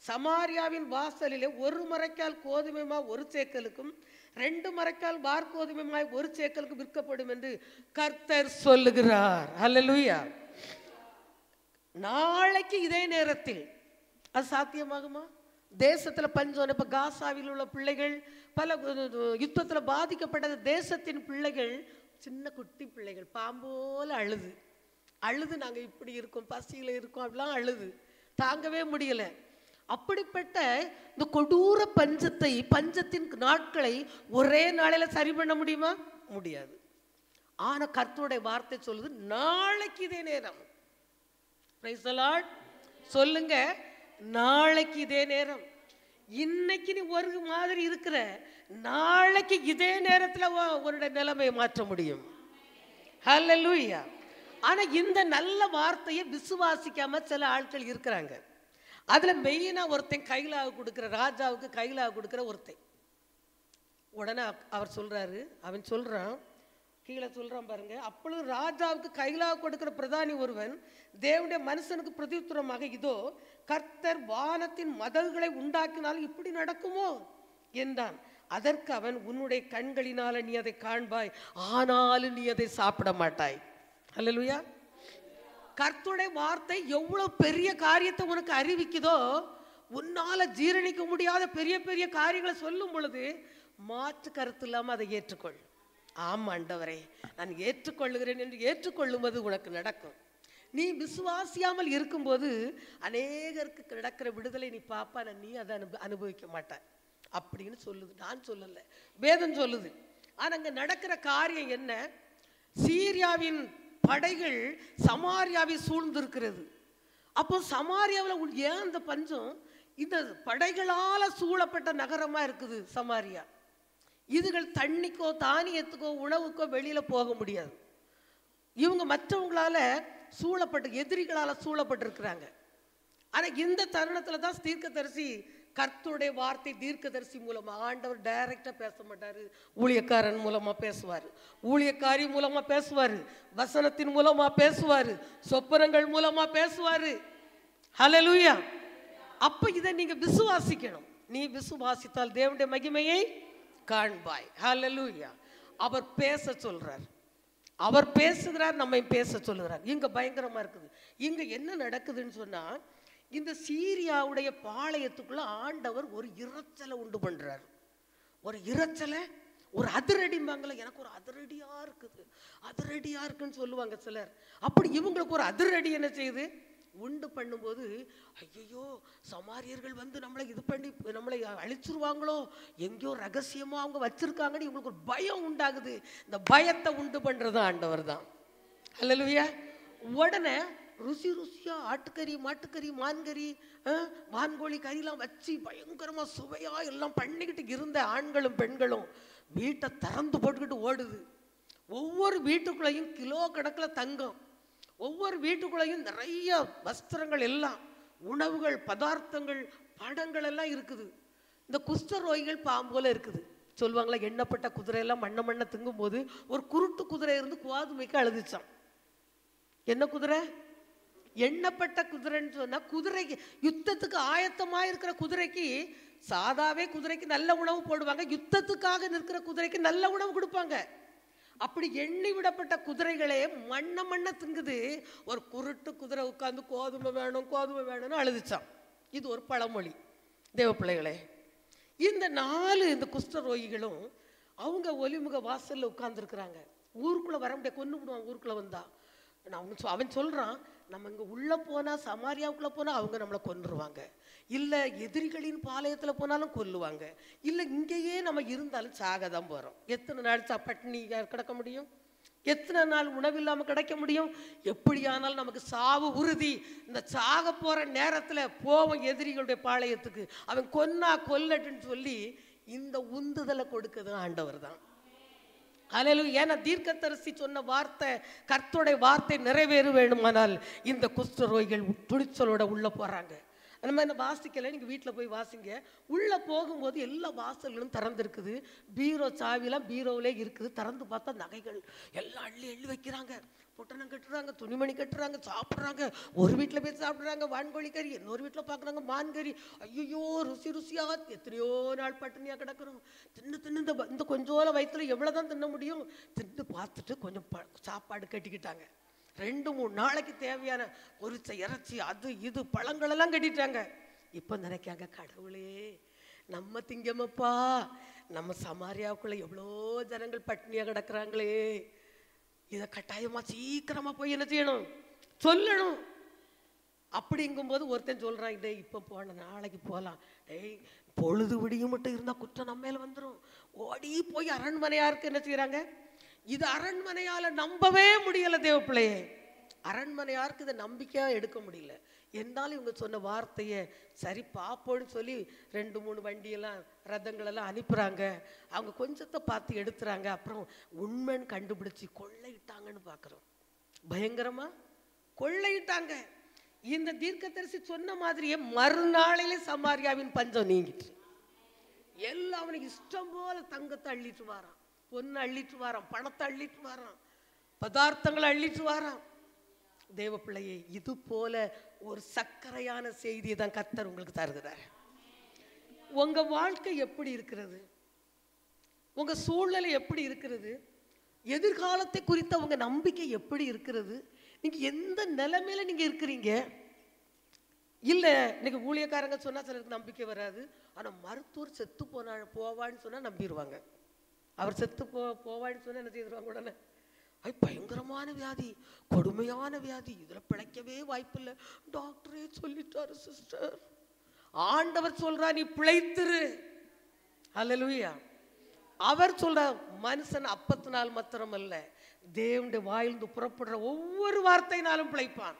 சமாரியாவின் வாசலிலே 1 மரைக்கால் கோதுமைமா 1 சேக்கலுக்கும் 2 மரைக்கால் வார்கோதுமைமாய் 1 சேக்கலுக்கும் விற்கப்படும் என்று கர்த்தர் சொல்லுகிறார். ஹல்லேலூயா. நாளைக்கு இதே நேரத்தில் அது சாத்தியமாகுமா? தேசத்துல பஞ்சம். இப்ப காசாவில் உள்ள பிள்ளைகள், பல யுத்தத்துல பாதிக்கப்பட்ட தேசத்தின் பிள்ளைகள், சின்ன குட்டி பிள்ளைகள் பாம்போல அழுது அழுது நாங்க இப்படி இருக்கோம், பசியில இருக்கோம், அப்படிலாம் அழுது தாங்கவே முடியல. அப்படிப்பட்ட இந்த கொடூர பஞ்சத்தை, பஞ்சத்தின் நாட்களை ஒரே நாளையில சரி பண்ண முடியுமா? முடியாது. ஆனா கர்த்தருடைய வார்த்தை சொல்லுது, நாளைக்கு இதே நேரம். Price the Lord. சொல்லுங்க, நாளைக்கு இதே நேரம். இன்னைக்கு நீ ஒரு மாதிரி இருக்கிற, நாளைக்கு இதே நேரத்துல உன்னுடைய நிலைமையை மாற்ற முடியும். ஹல்லேலூயா. ஆனா இந்த நல்ல வார்த்தையை விசுவாசிக்காம சில ஆட்கள் இருக்கிறாங்க. அதுல மெயினா ஒருத்தன் கைலாக கொடுக்கிற, ராஜாவுக்கு கைலாக கொடுக்கிற ஒருத்தன். உடனே அவர் சொல்றாரு, அவன் சொல்றான், கீழே சொல்றான் பாருங்க, அப்பொழுது ராஜாவுக்கு கைலாக கொடுக்கிற பிரதானி ஒருவன் தேவனுடைய மனுஷனுக்கு பிரதியுத்தரமாக, இதோ கர்த்தர் வானத்தின் மதகுகளை உண்டாக்கினாலும் இப்படி நடக்குமோ என்றான். அதற்கு அவன், உன்னுடைய கண்களினால நீ அதை காண்பாய், ஆனாலும் நீ அதை சாப்பிட மாட்டாய். ஹல்லேலூயா. கர்த்தருடைய வார்த்தை எவ்வளவு பெரிய காரியத்தை உனக்கு அறிவிக்குதோ, உன்னால ஜீரணிக்க முடியாத பெரிய பெரிய காரியங்களை சொல்லும் பொழுது மாற்று கருத்து இல்லாம அதை ஏற்றுக்கொள். ஆமா ஆண்டவரே, நான் ஏற்றுக்கொள்ளுகிறேன் என்று ஏற்றுக்கொள்ளும்போது உனக்கு நடக்கும். நீ விசுவாசியாமல் இருக்கும்போது அநேகருக்கு நடக்கிற விடுதலை நீ பாப்பா, நீ அதை அனுபவிக்க மாட்டாய் அப்படின்னு சொல்லுது. நான் சொல்லல, வேதம் சொல்லுது. ஆனா அங்க நடக்கிற காரியம் என்ன? சீரியாவின் படைகள் சமாரியாவை சூழ்ந்திருக்கிறது. அப்போ சமாரியாவில் ஏன் அந்த பஞ்சம்? இந்த படைகளால சூழப்பட்ட நகரமா இருக்குது சமாரியா. இதுகள் தண்ணிக்கோ தானியத்துக்கோ உணவுக்கோ வெளியில போக முடியாது. இவங்க மற்றவங்களால சூழப்பட்டு, எதிரிகளால சூழப்பட்டிருக்கிறாங்க. ஆனா இந்த தருணத்துல தான் தீர்க்கதரிசி, கர்த்தருடைய வார்த்தை தீர்க்கதரிசி மூலமா, ஆண்டவர் டைரக்டா பேச மாட்டாரு, ஊழியக்காரன் மூலமா பேசுவாரு, ஊழியக்காரி மூலமா பேசுவாரு, வசனத்தின் மூலமா பேசுவாரு, சொப்பனங்கள் மூலமா பேசுவாரு. ஹல்லேலூயா. அப்ப இதை நீங்க விசுவாசிக்கணும். நீ விசுவாசித்தால் தேவனுடைய மகிமையை காண்பாய். ஹல்லேலூயா. அவர் பேச சொல்றார், அவர் பேசுகிறார், நம்மை பேச சொல்லுகிறார். இங்க பயங்கரமா இருக்குது. இங்க என்ன நடக்குதுன்னு சொன்னா, இந்த சீரியாவுடைய பாளையத்துக்குள்ள ஆண்டவர் ஒரு இரைச்சலை உண்டு பண்றார். ஒரு இரைச்சலை, ஒரு அதிரடிம்பாங்கள, எனக்கு ஒரு அதிரடியா இருக்குது, அதிரடியா இருக்குன்னு சொல்லுவாங்க சிலர். அப்படி இவங்களுக்கு ஒரு அதிரடி என்ன செய்யுது உண்டு பண்ணும்போது, ஐயோ சமாரியர்கள் வந்து நம்மளை இது பண்ணி நம்மளை அழிச்சிருவாங்களோ, எங்கேயோ ரகசியமா அவங்க வச்சிருக்காங்கன்னு இவங்களுக்கு ஒரு பயம் உண்டாகுது. இந்த பயத்தை உண்டு பண்றது ஆண்டவர் தான். ஹல்லேலூயா. உடனே ருசியா ஆட்டுக்கறி, மாட்டுக்கறி, மான்கறி, வான்கோழி கறிலாம் வச்சு பயங்கரமா சுவையா எல்லாம் பண்ணிக்கிட்டு இருந்த ஆண்களும் பெண்களும் வீட்டை திறந்து போட்டுக்கிட்டு ஓடுது. ஒவ்வொரு வீட்டுக்குள்ளையும் கிலோ கணக்கில் தங்கம், ஒவ்வொரு வீட்டுக்குள்ளையும் நிறைய வஸ்திரங்கள், எல்லாம் உணவுகள், பதார்த்தங்கள், படங்கள் எல்லாம் இருக்குது. இந்த குஷ்டரோகிகள் பாம்போல இருக்குது சொல்லுவாங்களா, எண்ணப்பட்ட குதிரையெல்லாம் மண்ண திங்கும் போது ஒரு குருட்டு குதிரை இருந்து கோதுமைக்கு அழுதுச்சான். என்ன குதிரை? எண்ணப்பட்ட குதிரைன்னு சொன்னா, குதிரைக்கு யுத்தத்துக்கு ஆயத்தமா இருக்கிற குதிரைக்கு, சாதாவே குதிரைக்கு நல்ல உணவு போடுவாங்க, யுத்தத்துக்காக நிற்கிற குதிரைக்கு நல்ல உணவு கொடுப்பாங்க. அப்படி எண்ணி விடப்பட்ட குதிரைகளே மண்ண திங்குது. ஒரு குருட்டு குதிரை உட்கார்ந்து கோதுமை வேணும் கோதுமை வேணும்னு அழுதுச்சான். இது ஒரு பழமொழி. தேவ பிள்ளைகளே, இந்த 4 இந்த குஷ்டரோகிகளும் அவங்க ஒலிமுக வாசல்ல உட்கார்ந்துருக்கிறாங்க. ஊருக்குள்ள வர முடியாது, கொண்டு விடுவாங்க ஊருக்குள்ள வந்தா. அவன் சொல்றான், நம்ம இங்க உள்ள போனா, சமாரியாவுக்குள்ள போனா அவங்க நம்மளை கொன்றுவாங்க, இல்ல எதிரிகளின் பாளையத்துல போனாலும் கொல்லுவாங்க, இல்ல இங்கேயே நம்ம இருந்தாலும் சாக தான் போறோம். எத்தனை நாள் பட்டினி கிடக்க முடியும்? எத்தனை நாள் உணவில்லாம கிடைக்க முடியும்? எப்படியானாலும் நமக்கு சாவு உறுதி. இந்த சாக போற நேரத்துல போவோம் எதிரிகளுடைய பாளையத்துக்கு, அவன் கொன்னா கொல்லட்டுன்னு சொல்லி இந்த உந்துதலை கொடுக்குது ஆண்டவர் தான். ஹல்லேலூயா. ஏன்னா தீர்க்கதரிசி சொன்ன வார்த்தை, கர்த்தருடைய வார்த்தை நிறைவேற வேண்டுமானால் இந்த குஷ்டரோகிகள் துணிச்சலோட உள்ள போறாங்க. நம்ம இந்த வாசிக்கல, நீங்க வீட்டில் போய் வாசிங்க. உள்ள போகும்போது எல்லா வாசல்களும் திறந்துருக்குது, பீரோ சாவிலாம் பீரோவிலே இருக்குது. திறந்து பார்த்தா நகைகள் எல்லாம் அள்ளி அள்ளி வைக்கிறாங்க, பொட்டணம் கட்டுறாங்க, துணிமணி கட்டுறாங்க, சாப்பிட்றாங்க. ஒரு வீட்டில் போய் சாப்பிட்றாங்க வான்கோழி கறி, இன்னொரு வீட்டில் பார்க்குறாங்க மான்கறி. ஐயோ ருசியா, எத்தனையோ நாள் பட்டினியா கிடக்கிறோம். தின்னு இந்த கொஞ்சோல வயிற்றுல எவ்வளோதான் தின்ன முடியும்? தின்னு பார்த்துட்டு கொஞ்சம் சாப்பாடு கட்டிக்கிட்டாங்க. 2-3 நாளைக்கு தேவையான பொரிச்ச இறைச்சி, அது இது பழங்கள் எல்லாம் கட்டிட்டாங்க. இப்போ நினைக்காங்க, கடவுளே நம்ம திங்கமப்பா, நம்ம சமாரியாவுக்குள்ள எவ்வளோ ஜனங்கள் பட்டினியா கிடக்குறாங்களே, இதை கட்டாயமா சீக்கிரமா போய் என்ன செய்யணும், சொல்லணும். அப்படிங்கும்போது ஒருத்தன் சொல்றான், டே இப்போ போன நாளைக்கு போகலாம், டேய் பொழுது விடியும் மட்டும் இருந்தா குற்றம் நம்ம மேல வந்துடும். ஓடி போய் அரண்மனையாருக்கு என்ன செய்யறாங்க, இது அரண்மனையால நம்பவே முடியல தேவ பிள்ளையே. அரண்மனையாருக்கு இதை நம்பிக்கையா எடுக்க முடியல. என்னாலும் இவங்க சொன்ன வார்த்தையை சரி பார்ப்போன்னு சொல்லி 2-3 வண்டியெல்லாம் ரதங்களெல்லாம் அனுப்புறாங்க. அவங்க கொஞ்சத்தை பார்த்து எடுத்துறாங்க. அப்புறம் உண்மைன்னு கண்டுபிடிச்சி கொள்ளையிட்டாங்கன்னு பார்க்குறோம். பயங்கரமா கொள்ளையிட்டாங்க. இந்த தீர்க்கதரிசி சொன்ன மாதிரியே மறுநாளிலே சமாரியாவின் பஞ்சம் நீங்கிட்டு, எல்லாம் அவனுக்கு இஷ்டம் போல தங்கத்தை அள்ளிட்டு வாரான், பொண்ணு அள்ளிட்டு வாரான், பணத்தை அள்ளிட்டு வாரான், பதார்த்தங்களை அள்ளிட்டு வாரான். தேவ பிள்ளையே, இது போல ஒரு சக்கரையான செய்தியை தான் கர்த்தர் உங்களுக்கு தருகிறார். உங்க வாழ்க்கை எப்படி இருக்கிறது? உங்க சூழ்நிலை எப்படி இருக்கிறது? எதிர்காலத்தை குறித்த உங்க நம்பிக்கை எப்படி இருக்கிறது? நீங்க எந்த நிலைமையில நீங்க இருக்கிறீங்க? இல்ல இன்னைக்கு ஊழியக்காரங்க சொன்னா சிலருக்கு நம்பிக்கை வராது. ஆனா மருத்துவர் செத்து போவான்னு சொன்னா நம்பிடுவாங்க. அவர் செத்து போவான்னு சொன்னா என்ன செய்திருவாங்க உடனே, பயங்கரமான வியாதி, கொடுமையான வியாதி, இதுல பிழைக்கவே வாய்ப்பில்லை, டாக்டரே சொல்லிட்டாரு சிஸ்டர். ஆண்டவர் சொல்றா, நீ பிழைத்திரு. ஹல்லேலூயா. அவர் சொல்ற, மனுஷன் அப்பத்தினால் மாத்திரம் அல்ல, தேவனுடைய வாயிலிருந்து புறப்படுற ஒவ்வொரு வார்த்தையினாலும் பிழைப்பான்.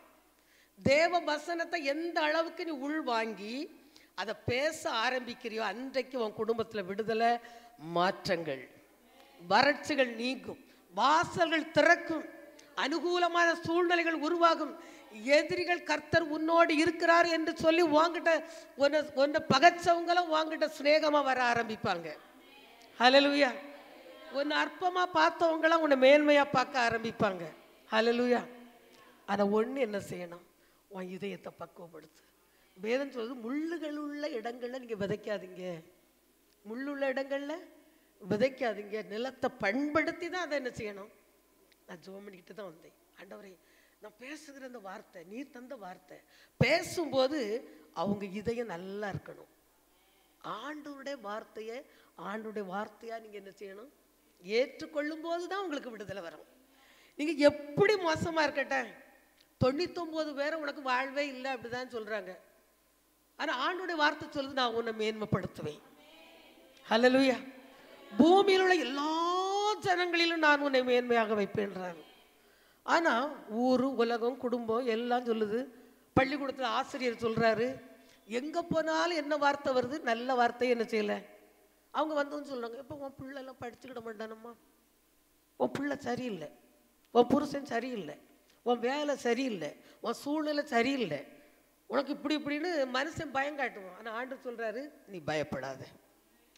தேவ வசனத்தை எந்த அளவுக்கு நீ உள் வாங்கி அதை பேச ஆரம்பிக்கிறியோ அன்றைக்கு உன் குடும்பத்தில் விடுதலை, மாற்றங்கள், வறட்சிகள் நீங்கும், வாசல்கள் திறக்கும், அனுகூலமான சூழ்நிலைகள் உருவாகும். எதிரிகள் கர்த்தர் உன்னோடு இருக்கிறார் என்று சொல்லி வாங்கிட்ட ஒன்றை பகைச்சவங்களும் வாங்கிட்ட சிநேகமாக வர ஆரம்பிப்பாங்க. ஹல்லேலூயா. உன்னை அற்பமாக பார்த்தவங்களாம் உன்னை மேன்மையாக பார்க்க ஆரம்பிப்பாங்க. ஹல்லேலூயா. ஆனால் ஒன்று என்ன செய்யணும்? உன் இதயத்தை பக்குவப்படுத்து. வேதம் சொல்லுது, முள்ளுகள் உள்ள இடங்களில் நீங்கள் விதைக்காதீங்க. முள்ளுள்ள இடங்களில் விதைக்காதீங்க. நிலத்தை பண்படுத்தி தான் அதை என்ன செய்யணும். நான் ஜெபம் பண்ணிக்கிட்டு தான் வந்தேன். ஆண்டவரே, நான் பேசுகிற அந்த வார்த்தை, நீர் தந்த வார்த்தை பேசும்போது அவங்க இதயம் நல்லா இருக்கணும். ஆண்டவருடைய வார்த்தையா நீங்கள் என்ன செய்யணும்? ஏற்றுக்கொள்ளும் போது தான் உங்களுக்கு விடுதலை வரும். நீங்கள் எப்படி மோசமாக இருக்கட்டேன், 99 பேரை உனக்கு வாழ்வே இல்லை அப்படிதான் சொல்கிறாங்க. ஆனால் ஆண்டவருடைய வார்த்தை சொல்லுது, நான் உன்னை மேன்மைப்படுத்துவேன். ஹல்லேலூயா. பூமியில் உள்ள எல்லா ஜனங்களிலும் நான் உன்னை மேன்மையாக வைப்பேன்றார். ஆனால் ஊர், உலகம், குடும்பம் எல்லாம் சொல்லுது. பள்ளிக்கூடத்தில் ஆசிரியர் சொல்கிறாரு, எங்கே போனாலும் என்ன வார்த்தை வருது? நல்ல வார்த்தையை என்ன செய்யலை. அவங்க வந்தோன்னு சொல்கிறாங்க, இப்போ உன் பிள்ளைலாம் படிச்சுக்கிட மாட்டானம்மா, உன் பிள்ளை சரியில்லை, உன் புருஷன் சரியில்லை, உன் வேலை சரியில்லை, உன் சூழ்நிலை சரியில்லை, உனக்கு இப்படின்னு மனுஷன் பயம் காட்டுவான். ஆனால் ஆண்டவர் சொல்கிறாரு, நீ பயப்படாத,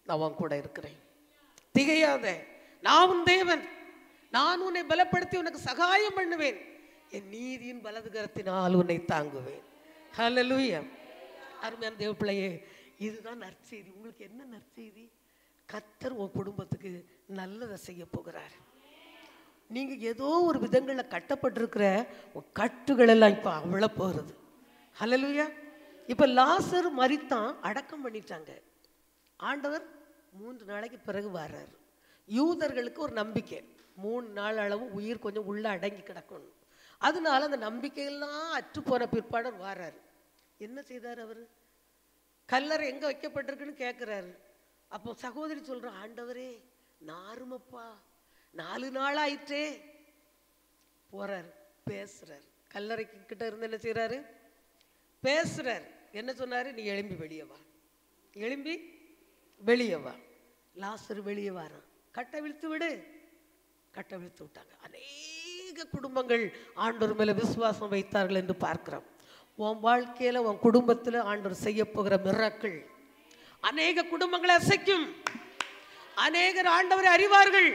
நான் உன் கூட இருக்கிறேன், திகையாத, நான் உன் தேவன், நான் உன்னை பலப்படுத்தி உனக்கு சகாயம் பண்ணுவேன், என் நீதியின் வலது கரத்தினால் உன்னை தாங்குவேன். ஹல்லேலூயா. அருமையான தேவ பிள்ளையே, இதுதான் நற்செய்தி. உங்களுக்கு என்ன நற்செய்தி? கர்த்தர் உன் குடும்பத்துக்கு நல்லதை செய்ய போகிறார். நீங்க ஏதோ ஒரு விதங்களில் கட்டப்பட்டிருக்கிற கட்டுகள் எல்லாம் இப்போ அவ்வளோ போகிறது. ஹல்லேலூயா. இப்போ லாசர் மரித்தான், அடக்கம் பண்ணிட்டாங்க. ஆண்டவர் 3 நாளைக்கு பிறகு வர்றாரு. யூதர்களுக்கு ஒரு நம்பிக்கை, 3 நாள் அளவு உயிர் கொஞ்சம் உள்ள அடங்கி கிடக்கணும். அதனால அந்த நம்பிக்கையெல்லாம் அற்று போன பிற்பாடு வர்றாரு. என்ன செய்தார் அவர்? கல்லறை எங்கே வைக்கப்பட்டிருக்குன்னு கேட்குறாரு. அப்போ சகோதரி சொல்ற, ஆண்டவரே நாருமப்பா, 4 நாள் ஆயிற்றே. போறாரு, பேசுறாரு. கல்லறைக்கு கிட்ட இருந்து என்ன செய்யறாரு? பேசுறாரு. என்ன சொன்னாரு? நீ எழும்பி வெளியே வா, எழும்பி வெளியே வா. லாசர் வெளியே வாரான். கட்டை விழுத்து விடு. கட்டை விழுத்து விட்டாங்க. அநேக குடும்பங்கள் ஆண்டவர் மேல விசுவாசம் வைத்தார்கள் என்று பார்க்கிறோம். உன் வாழ்க்கையில, உன் குடும்பத்தில் ஆண்டவர் செய்ய போகிற மிராக்கிள் அநேக குடும்பங்களை அசைக்கும். அநேகர் ஆண்டவரை அறிவார்கள்.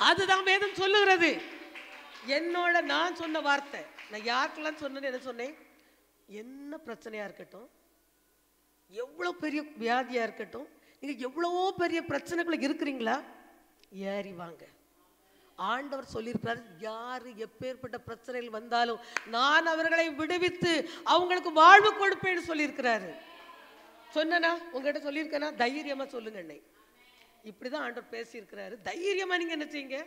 அதுதான் வேதம் சொல்லுகிறது. என்னோட நான் சொன்ன வார்த்தை, நான் யாருக்கெல்லாம் சொன்னேன்னு என்ன சொன்னேன்? என்ன பிரச்சனையா இருக்கட்டும், எவ்வளோ பெரிய வியாதியா இருக்கட்டும், நீங்க எவ்வளவோ பெரிய பிரச்சனைக்குள்ள இருக்கிறீங்களா, ஏறி வாங்க. ஆண்டவர் சொல்லியிருக்கிறார், யாரு எப்பேற்பட்ட பிரச்சனைகள் வந்தாலும் நான் அவர்களை விடுவித்து அவங்களுக்கு வாழ்வு கொடுப்பேன்னு சொல்லியிருக்கிறாரு. சொன்னா உங்ககிட்ட சொல்லியிருக்கேனா? தைரியமா சொல்லுங்க. அன்னை இப்படிதான் ஆண்டவர் பேசியிருக்கிறாரு. தைரியமா நீங்க என்ன செய்யுங்க?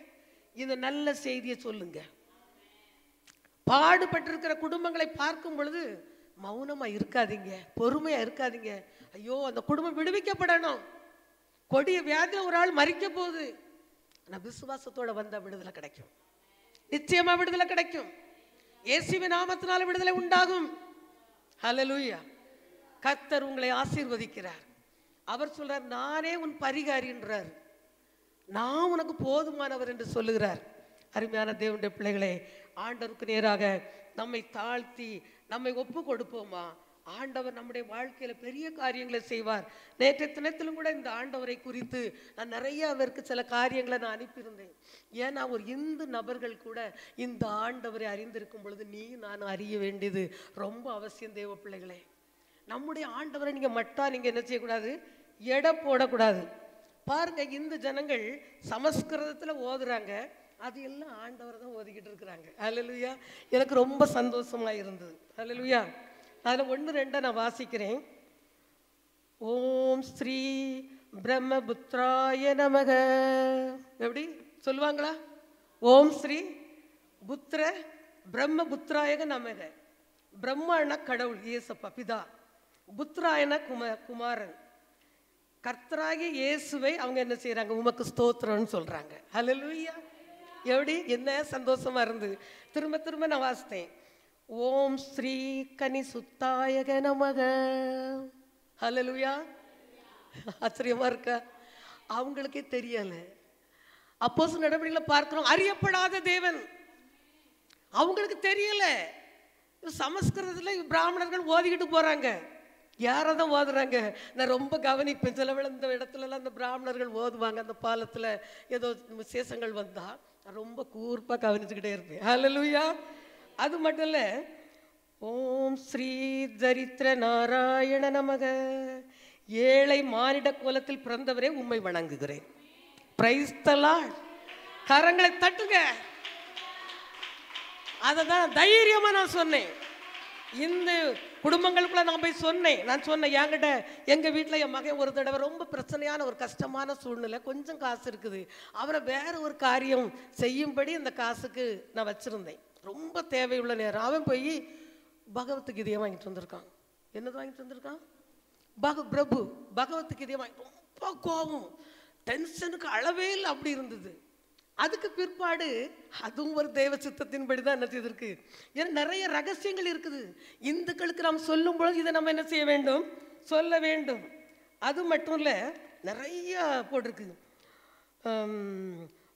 இந்த நல்ல செய்தியை சொல்லுங்க. பாடுபட்டிருக்கிற குடும்பங்களை பார்க்கும் பொழுது மௌனமா இருக்காதீங்க, பொறுமையா இருக்காதீங்க. ஐயோ, அந்த குடும்பம் விடுவிக்கப்படணும். கொடிய வியாதியில ஒரு ஆள் மரிக்க போகுது. நான் விசுவாசத்தோட வந்த விடுதலை கிடைக்கும், நிச்சயமா விடுதலை கிடைக்கும். இயேசுவின் நாமத்தினால விடுதலை உண்டாகும். ஹல்லேலூயா. கர்த்தர் உங்களை ஆசீர்வதிக்கிறார். அவர் சொல்றார், நானே உன் பரிகாரி என்றார், நான் உனக்கு போதுமானவர் என்று சொல்லுகிறார். அருமையான தேவனுடைய பிள்ளைகளே, ஆண்டவருக்கு நேராக நம்மை தாழ்த்தி நம்மை ஒப்பு கொடுப்போமா? ஆண்டவர் நம்முடைய வாழ்க்கையில பெரிய காரியங்களை செய்வார். நேற்றைய தினத்திலும் கூட இந்த ஆண்டவரை குறித்து நான் நிறைய அவருக்கு சில காரியங்களை நான் அனுப்பியிருந்தேன். ஏன்னா ஒரு இந்து நபர்கள் கூட இந்த ஆண்டவரை அறிந்திருக்கும் பொழுது நீ நான் அறிய வேண்டியது ரொம்ப அவசியம். தேவ பிள்ளைகளே, நம்முடைய ஆண்டவரை நீங்க நீங்க என்ன செய்யக்கூடாது? எடை போடக்கூடாது. பாருங்க, இந்து ஜனங்கள் சமஸ்கிருதத்துல ஓதுறாங்க, அது எல்லாம் ஆண்டவர் தான் ஓதிக்கிட்டு இருக்கிறாங்க. ஹல்லேலூயா. எனக்கு ரொம்ப சந்தோஷமா இருந்தது. ஹல்லேலூயா. அதில் 1-2 நான் வாசிக்கிறேன். ஓம் ஸ்ரீ பிரம்மபுத்திராய நமக. எப்படி சொல்லுவாங்களா? ஓம் ஸ்ரீ புத்திர பிரம்மபுத்திராய நமக. பிரம்மன கடவுள் இயேசப்பா பிதா, புத்திராயன குமாரன். கர்த்தராகிய இயேசுவை அவங்க என்ன செய்யறாங்க? உமக்கு ஸ்தோத்திரம்னு சொல்றாங்க. ஹல்லேலூயா. எப்படி என்ன சந்தோஷமா இருந்தது. திரும்ப திரும்ப நான் வாசித்தேன். ஓம் ஸ்ரீ கனி சுத்தாயக நமக. ஹல்லேலூயா. ஆச்சரியமா இருக்கா? அவங்களுக்கே தெரியல. அப்போஸ்தலர் நடவடிக்கைகளை பார்க்கிறோம், அறியப்படாத தேவன். அவங்களுக்கு தெரியல. சமஸ்கிருதத்தில் பிராமணர்கள் ஓதிக்கிட்டு போறாங்க. யாரதான் ஓதுறாங்க? நான் ரொம்ப கவனிப்பேன். சில விழுந்த இடத்துலலாம் அந்த பிராமணர்கள் ஓதுவாங்க. அந்த பாலத்தில் ஏதோ விசேஷங்கள் வந்தா ரொம்ப கூர்ப்பாக கவனிச்சுக்கிட்டே இருப்பேன். ஹல்லேலூயா. அது மட்டும் இல்லை, ஓம் ஸ்ரீ தரித்திர நாராயண நமக. ஏழை மானிட கோலத்தில் பிறந்தவரே உம்மை வணங்குகிறேன். Price the Lord. கரங்களை தட்டுங்க. அதை தான் தைரியமா நான் சொன்னேன். இந்த குடும்பங்களுக்குள்ள நான் போய் சொன்னேன். என்கிட்ட எங்க வீட்டில் என் மகன் ஒரு தடவை ரொம்ப பிரச்சனையான ஒரு கஷ்டமான சூழ்நிலை, கொஞ்சம் காசு இருக்குது, அவரை வேற ஒரு காரியம் செய்யும்படி அந்த காசுக்கு நான் வச்சிருந்தேன். ரொம்ப தேவையுள்ள நேரம். அவன் போய் பகவத்கீதையை வாங்கிட்டு வந்திருக்கான். என்னது வாங்கிட்டு வந்திருக்கான்? பிரபு பகவத்கீதையை வாங்கி ரொம்ப கோபம், டென்ஷனுக்கு அளவே இல்லை, அப்படி இருந்தது. அதுக்கு பிற்பாடு அதுவும் ஒரு தேவ சித்தத்தின்படி தான் என்ன செய்திருக்கு. ஏன்னா நிறைய ரகசியங்கள் இருக்குது. இந்துக்களுக்கு நாம் சொல்லும் பொழுது இதை நம்ம என்ன செய்ய வேண்டும்? சொல்ல வேண்டும். அது மட்டும் இல்லை, நிறைய போட்டிருக்கு.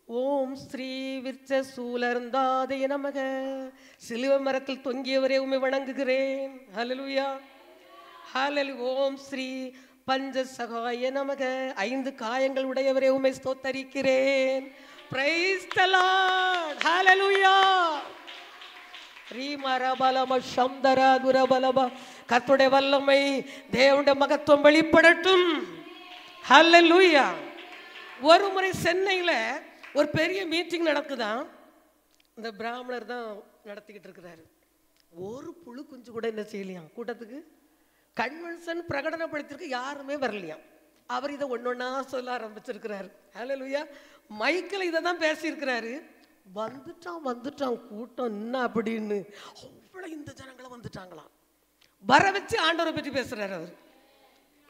ஓம் ஸ்ரீ விருட்ச சூலர்ந்தாதே நமக. சிலுவை மரத்தில் தொங்கியவரே உம்மை வணங்குகிறேன். ஹல்லேலூயா. ஹல்லேலூயா. ஓம் ஸ்ரீ பஞ்சசகாய நமக. 5 காயங்கள் உடையவரே உம்மை ஸ்தோத்தரிக்கிறேன். Praise the Lord. Hallelujah. கர்த்தருடைய வல்லமை, தேவனுடைய மகத்துவம் வெளிப்படட்டும். ஹல்லேலூயா. ஒரு முறை சென்னையில் ஒரு பெரிய மீட்டிங் நடக்குதான். இந்த பிராமணர் தான் நடத்திக்கிட்டு இருக்கிறாரு. ஒரு புழு குஞ்சு கூட என்ன செய்யலையாம் கூட்டத்துக்கு. கன்வென்ஷன் பிரகடனப்படுத்திருக்கு, யாருமே வரலையாம். அவர் இதை ஒன்னொன்னா சொல்ல ஆரம்பிச்சிருக்கிறாரு. ஹல்லேலூயா. மைக்கில் இதை தான் பேசியிருக்கிறாரு. வந்துட்டான் கூட்டம் என்ன அப்படின்னு. அவ்வளோ இந்த ஜனங்களை வந்துட்டாங்களாம். வர வச்சு ஆண்டவரை பற்றி பேசுறாரு அவர்.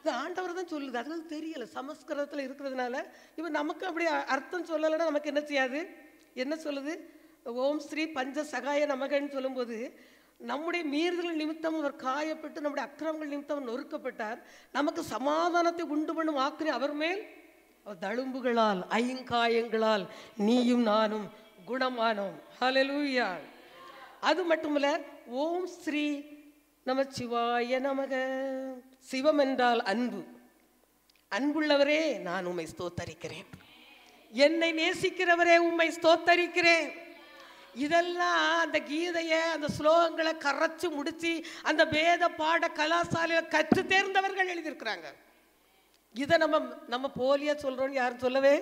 இது ஆண்டவர் தான் சொல்லுது. அது தெரியல, சமஸ்கிருதத்தில் இருக்கிறதுனால இவன் நமக்கு அப்படி அர்த்தம் சொல்லலைன்னா நமக்கு என்ன செய்யாது. என்ன சொல்லுது? ஓம் ஸ்ரீ பஞ்ச சகாய நமகன்னு சொல்லும்போது, நம்முடைய மீறுதல் நிமித்தம் அவர் காயப்பட்டு, நம்முடைய அக்கிரமங்கள் நிமித்தம் அவர் நொறுக்கப்பட்டார், நமக்கு சமாதானத்தை உண்டு பண்ணும் ஆக்கிரி அவர் மேல் தழும்புகளால் 5 காயங்களால் நீயும் நானும் குணமானோம். ஹல்லேலூயா. அது மட்டுமல்ல, ஓம் ஸ்ரீ நமச்சிவாய நமக. சிவம் என்றால் அன்பு. அன்புள்ளவரே நான் உம்மை ஸ்தோத்தரிக்கிறேன். என்னை நேசிக்கிறவரே உம்மை ஸ்தோத்தரிக்கிறேன். இதெல்லாம் அந்த கீதையை, அந்த ஸ்லோகங்களை கரைச்சு முடிச்சு அந்த வேத பாட கலாசாலையில் கற்று தேர்ந்தவர்கள் எழுதியிருக்கிறாங்க. இதை நம்ம போலியா சொல்றோம்னு யாரும் சொல்லவே.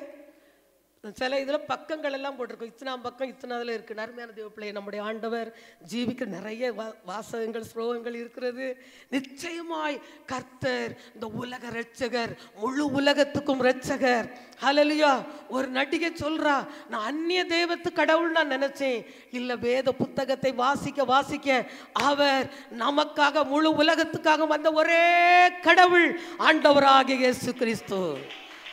சில இதில் பக்கங்கள் எல்லாம் போட்டிருக்கோம். இத்தனாம் பக்கம் இத்தனாதில் இருக்குது. அருமையான தேவப்பிள்ளை, நம்முடைய ஆண்டவர் ஜீவிக்க நிறைய வாசகங்கள் ஸ்லோகங்கள் இருக்கிறது. நிச்சயமாய் கர்த்தர் இந்த உலக இரட்சகர், முழு உலகத்துக்கும் இரட்சகர். ஹல்லேலூயா. ஒரு நடிகை சொல்றா, நான் அந்நிய தெய்வத்து கடவுள் நான் நினைச்சேன். இல்லை, வேத புத்தகத்தை வாசிக்க அவர் நமக்காக, முழு உலகத்துக்காக வந்த ஒரே கடவுள் ஆண்டவராகிய இயேசு கிறிஸ்து.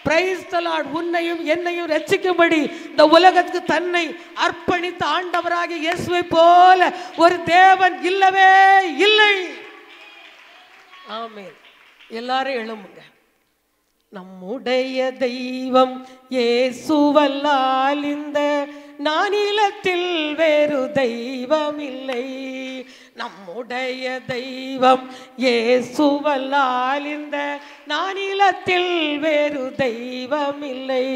Price the Lord. உன்னையும் என்னையும் ரட்சிக்கும்படி இந்த உலகத்துக்கு தன்னை அர்ப்பணித்த ஆண்டவராகிய இயேசுவை போல ஒரு தேவன் இல்லவே இல்லை. ஆமென். எல்லாரும் எழும்புங்க. நம்முடைய தெய்வம் இயேசுவல்லால் இந்த நானிலத்தில் வேறு தெய்வம் இல்லை. நம்முடைய தெய்வம் இயேசுவல்லால் இந்த நானிலத்தில் வேறு தெய்வம் இல்லை.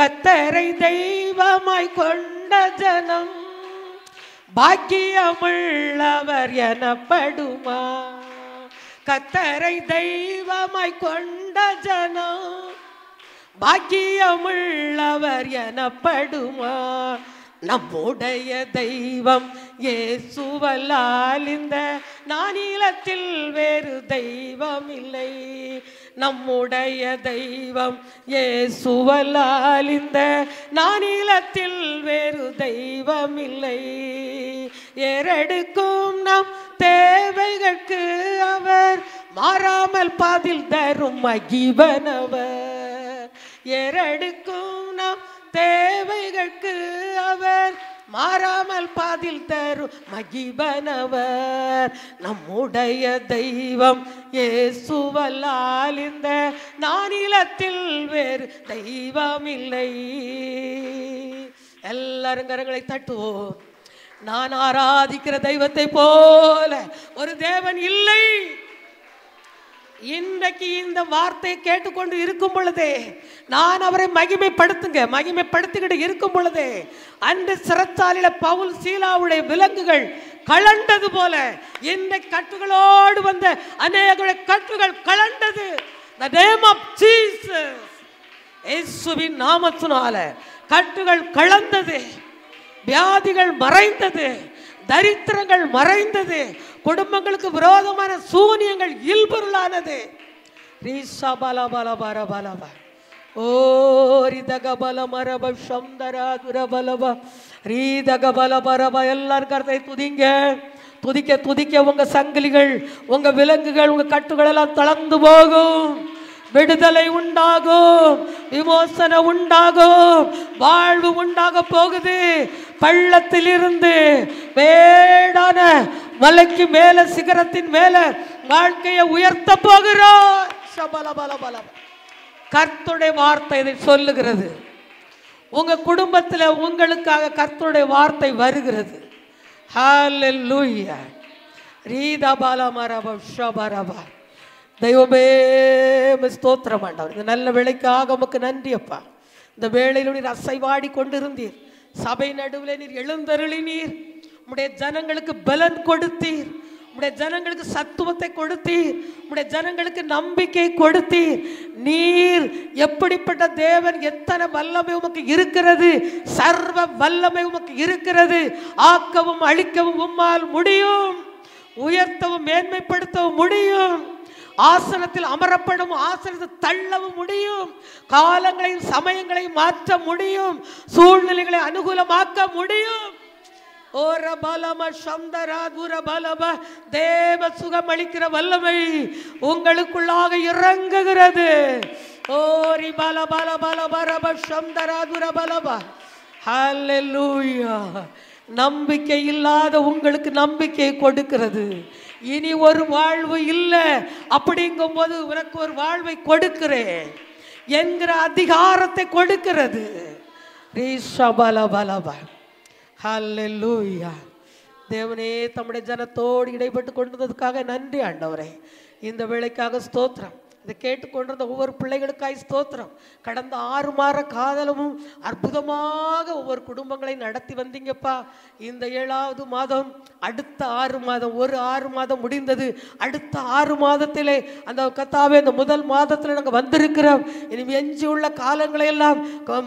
கர்த்தரை தெய்வமாய் கொண்ட ஜனம் பாக்கியமுள்ளவர் எனப்படுமா. கர்த்தரை தெய்வமாய் கொண்ட ஜனம் பாக்கியமுள்ளவர் எனப்படுமா. நம்முடைய தெய்வம் இயேசுவல்லால் இந்த நானிலத்தில் வேறு தெய்வம் இல்லை. நம்முடைய தெய்வம் இயேசுவல்லால் இந்த நானிலத்தில் வேறு தெய்வம் இல்லை. ஏறெடுக்கும் நம் தேவைகளுக்கு அவர் மாறாமல் பதில் தரும் மகிழ்வனவர். ஏறெடுக்கும் நம் தேவைகளுக்கு அவர் மாறாமல் பாதில் தரும் மகிபனவர் நம்முடைய தெய்வம் இயேசுவல்லால் இந்த நானிலத்தில் வேறு தெய்வம் இல்லை. எல்லாரும் கரங்களை தட்டுவோம். நான் ஆராதிக்கிற தெய்வத்தை போல ஒரு தேவன் இல்லை. இன்றைக்கு இந்த வார்த்தையை கேட்டுக்கொண்டு இருக்கும் பொழுதே நான் அவரை மகிமைப்படுத்திக்கிட்டு இருக்கும் பொழுதே அன்று சிறைச்சாலையில பவுல் சீலாவுடைய விலங்குகள் கலண்டது போல இந்த கட்டுகளோடு வந்த அநேக கட்டுகள் கலண்டது. The name of Jesus, இயேசுவின் நாமத்தினால கட்டுகள் கலந்தது, வியாதிகள் மறைந்தது, தரித்திரங்கள் மறைந்தது, குடும்பங்களுக்கு விரோதமான சூனியங்கள் இல்பொருளானது. ரீசா பல பல பர பலவ ஓ ரிதக பல மரப சந்தரா துரபலவ ரீதக பல பரப. எல்லாரும் கருத்தை துதிங்க. துதிக்க துதிக்க உங்க சங்கிலிகள், உங்க விலங்குகள், உங்க கட்டுகள் எல்லாம் தளர்ந்து போகும். விடுதலை உண்டாகும், விமோசனம் உண்டாகும், வாழ்வு உண்டாக போகுது. பள்ளத்தில் இருந்து வேடான மலைக்கு மேல, சிகரத்தின் மேல வாழ்க்கையை உயர்த்த போகிறோம். கர்த்தருடைய வார்த்தை இதை சொல்லுகிறது. உங்க குடும்பத்தில் உங்களுக்காக கர்த்தருடைய வார்த்தை வருகிறது. ஹல்லேலூயா. ரீதா பாலமரப ஷபரபா. தெய்வமே ஸ்தோத்திரம் ஆண்டவர். இந்த நல்ல வேளைக்காக உமக்கு நன்றி அப்பா. இந்த வேளையில் நீர் அசைவாடி கொண்டிருந்தீர். சபை நடுவில் நீர் எழுந்தருளினீர். உம்முடைய ஜனங்களுக்கு பலன் கொடுத்தீர். உம்முடைய ஜனங்களுக்கு சத்துவத்தை கொடுத்தீர். உம்முடைய ஜனங்களுக்கு நம்பிக்கை கொடுத்தீர். நீர் எப்படிப்பட்ட தேவன், எத்தனை வல்லமை உமக்கு இருக்கிறது. சர்வ வல்லமை உமக்கு இருக்கிறது. ஆக்கவும் அழிக்கவும் உம்மால் முடியும். உயர்த்தவும் மேன்மைப்படுத்தவும் முடியும். ஆசனத்தில் அமரப்படும், ஆசனத்தை தள்ளவும் முடியும். காலங்களையும் சமயங்களையும் மாற்ற முடியும். சூழ்நிலைகளை அனுகூலமாக்க முடியும். தேவ சுகம் அளிக்கிற வல்லமை உங்களுக்குள்ளாக இறங்குகிறது. ஓரி பல பல பல பரப சந்தராதுர பலபா. ஹல்லேலூயா. நம்பிக்கை இல்லாத உங்களுக்கு நம்பிக்கை கொடுக்கிறது. இனி ஒரு வாழ்வு இல்லை அப்படிங்கும் போது உனக்கு ஒரு வாழ்வை கொடுக்கிறேன் என்கிற அதிகாரத்தை கொடுக்கிறது. ஹல்லேலூயா. தேவனே, தம்முடைய ஜனத்தோடு இடைப்பட்டு கொண்டதுக்காக நன்றி ஆண்டவரே. இந்த வேளைக்காக ஸ்தோத்திரம். இதை கேட்டுக்கொண்டிருந்த ஒவ்வொரு பிள்ளைகளுக்காய் ஸ்தோத்திரம். கடந்த 6 மாத காலமும் அற்புதமாக ஒவ்வொரு குடும்பங்களை நடத்தி வந்தீங்கப்பா. இந்த 7வது மாதம், அடுத்த 6 மாதம், ஒரு 6 மாதம் முடிந்தது. அடுத்த 6 மாதத்திலே அந்த கர்த்தாவே, இந்த முதல் மாதத்தில் நாங்கள் வந்திருக்கிறோம். இனி எஞ்சி உள்ள காலங்களையெல்லாம்,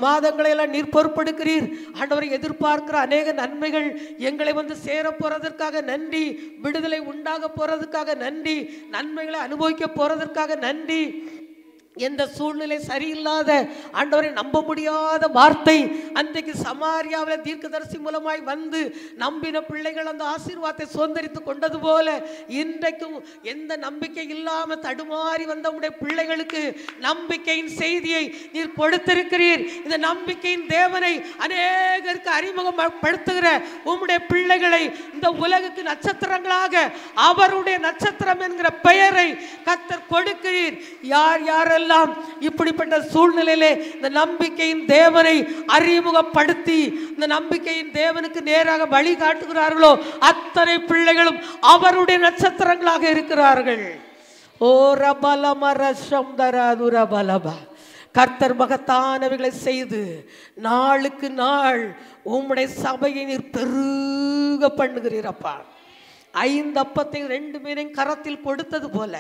மாதங்களையெல்லாம் நீர் பொறுப்பெடுக்கிறீர் ஆண்டவரை. எதிர்பார்க்கிற அநேக நன்மைகள் எங்களை வந்து சேர போறதற்காக நன்றி. விடுதலை உண்டாக போறதுக்காக நன்றி. நன்மைகளை அனுபவிக்க போறதற்காக நன்றி. எந்த சூழ்நிலை சரியில்லாத ஆண்டவரை நம்ப முடியாத வார்த்தை அன்றைக்கு சமாரியாவில் தீர்க்கதரிசி மூலமாய் வந்து நம்பின பிள்ளைகள் அந்த ஆசீர்வாதத்தை சுதந்திரித்து கொண்டது போல இன்றைக்கும் எந்த நம்பிக்கை இல்லாமல் தடுமாறி வந்த உடைய பிள்ளைகளுக்கு நம்பிக்கையின் செய்தியை நீர் கொடுத்திருக்கிறீர். இந்த நம்பிக்கையின் தேவனை அநேகருக்கு அறிமுகப்படுத்துகிற உம்முடைய பிள்ளைகளை இந்த உலகுக்கு நட்சத்திரங்களாக அவருடைய நட்சத்திரம் என்கிற பெயரை கர்த்தர் கொடுக்கிறீர். யார் யாரெல்லாம் இப்படிப்பட்ட சூழ்நிலையிலே இந்த நம்பிக்கையின் தேவனை அறிமுகப்படுத்தி இந்த நம்பிக்கையின் தேவனுக்கு நேராக வழி காட்டுகிறார்களோ அத்தனை பிள்ளைகளும் அவருடைய நட்சத்திரங்களாக இருக்கிறார்கள். ஓ ரபலமரசம் தராதுரபலபா. கர்த்தர் மகத்தானவைகளை செய்து நாளுக்கு நாள் உம்முடைய சபையை நீர் பெருக பண்ணுகிறீரப்பா. 5 அப்பத்தை 2 மீனையும் கரத்தில் கொடுத்தது போல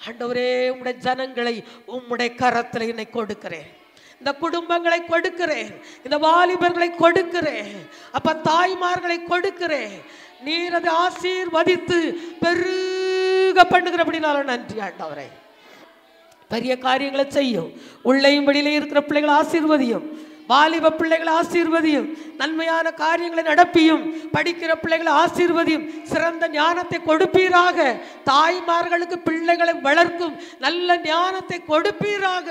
ஆண்டவரே, உம்முடைய ஜனங்களை உம்முடைய கரத்தில் என்னை கொடுக்கிறேன். இந்த குடும்பங்களை கொடுக்கிறேன். இந்த வாலிபர்களை கொடுக்கிறேன். அப்ப தாய்மார்களை கொடுக்கிறேன். நீர் அதை ஆசீர்வதித்து பெருக பண்ணுகிறபடினால நன்றி ஆண்டவரே. பெரிய காரியங்களை செய்யும். உள்ளேயும் வெளியிலே இருக்கிற பிள்ளைகளை ஆசீர்வதியும். வாலிப பிள்ளைகளை ஆசீர்வதியும். நன்மையான காரியங்களை நடப்பியும். படிக்கிற பிள்ளைகளை ஆசீர்வதியும். சிறந்த ஞானத்தை கொடுப்பீராக. தாய்மார்களுக்கு பிள்ளைகளை வளர்க்கும் நல்ல ஞானத்தை கொடுப்பீராக.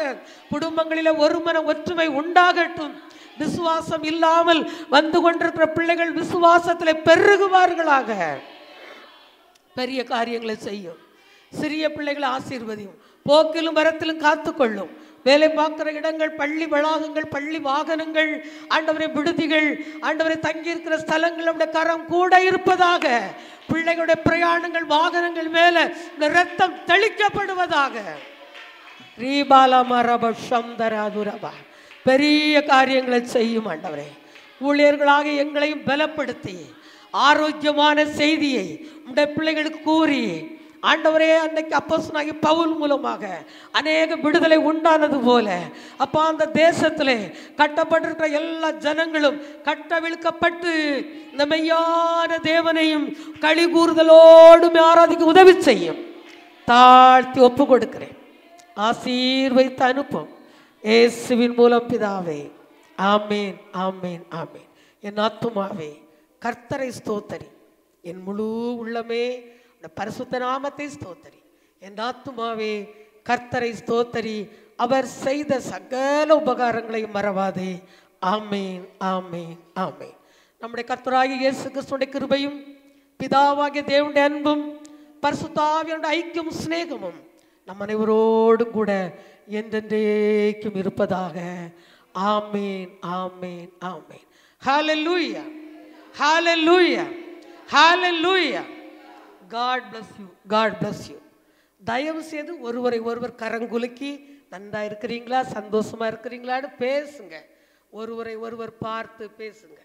குடும்பங்களில் ஒரு மன ஒற்றுமை உண்டாகட்டும். விசுவாசம் இல்லாமல் வந்து கொண்டிருக்கிற பிள்ளைகள் விசுவாசத்தில் பெருகுவார்களாக. பெரிய காரியங்களை செய்யும். சிறிய பிள்ளைகளை ஆசீர்வதியும். போக்கிலும் வரத்திலும் காத்துக்கொள்ளும். வேலை பார்க்கிற இடங்கள், பள்ளி வளாகங்கள், பள்ளி வாகனங்கள், ஆண்டவரை விடுதிகள், ஆண்டவரை தங்கியிருக்கிற ஸ்தலங்கள் நம்முடைய கரம் கூட இருப்பதாக. பிள்ளைகளுடைய பிரயாணங்கள், வாகனங்கள் மேல இரத்தம் தெளிக்கப்படுவதாக. பெரிய காரியங்களை செய்யும் ஆண்டவரே. ஊழியர்களாக எங்களையும் பலப்படுத்தி ஆரோக்கியமான செய்தியை உடைய பிள்ளைகளுக்கு கூறி ஆண்டவரே, அன்னைக்கு அப்போஸ்தலனாகிய பவுல் மூலமாக அநேக விடுதலை உண்டானது போல அப்பா அந்த தேசத்திலே கட்டப்பட்டிருக்கிற எல்லா ஜனங்களும் கட்டவிழ்க்கப்பட்டு இந்த மெய்யான தேவனையும் களி கூறுதலோடு ஆராதிக்க உதவி செய்யும். தாழ்த்தி ஒப்பு கொடுக்கிறேன். ஆசீர்வைத்து அனுப்பும் இயேசுவின் மூலம் பிதாவே. ஆமேன், ஆமேன், ஆமேன். என் ஆத்துமாவே கர்த்தரை ஸ்தோத்தரி, என் முழு உள்ளமே பரிசுத்த நாமத்தை ஸ்தோத்தரி. என் ஆத்துமாவே கர்த்தரை ஸ்தோத்தரி, அவர் செய்த சகல உபகாரங்களையும் மறவாதே. ஆமேன், ஆமேன், ஆமேன். நம்முடைய கர்த்தராகிய இயேசு கிறிஸ்துவின் கிருபையும் பிதாவாகிய தேவனுடைய அன்பும் பரிசுத்த ஆவியானவருடைய ஐக்கியமும் சிநேகமும் நம் அனைவரோடும் கூட என்றென்றைக்கும் இருப்பதாக. ஆமேன், ஆமேன், ஆமேன். ஹல்லேலூயா, ஹல்லேலூயா, ஹல்லேலூயா. God bless you, God bless you. தயவு செய்து ஒருவரை ஒருவர் கரங்குலுக்கி நன்றா இருக்கிறீங்களா, சந்தோஷமா இருக்கிறீங்களான்னு பேசுங்க. ஒருவரை ஒருவர் பார்த்து பேசுங்க.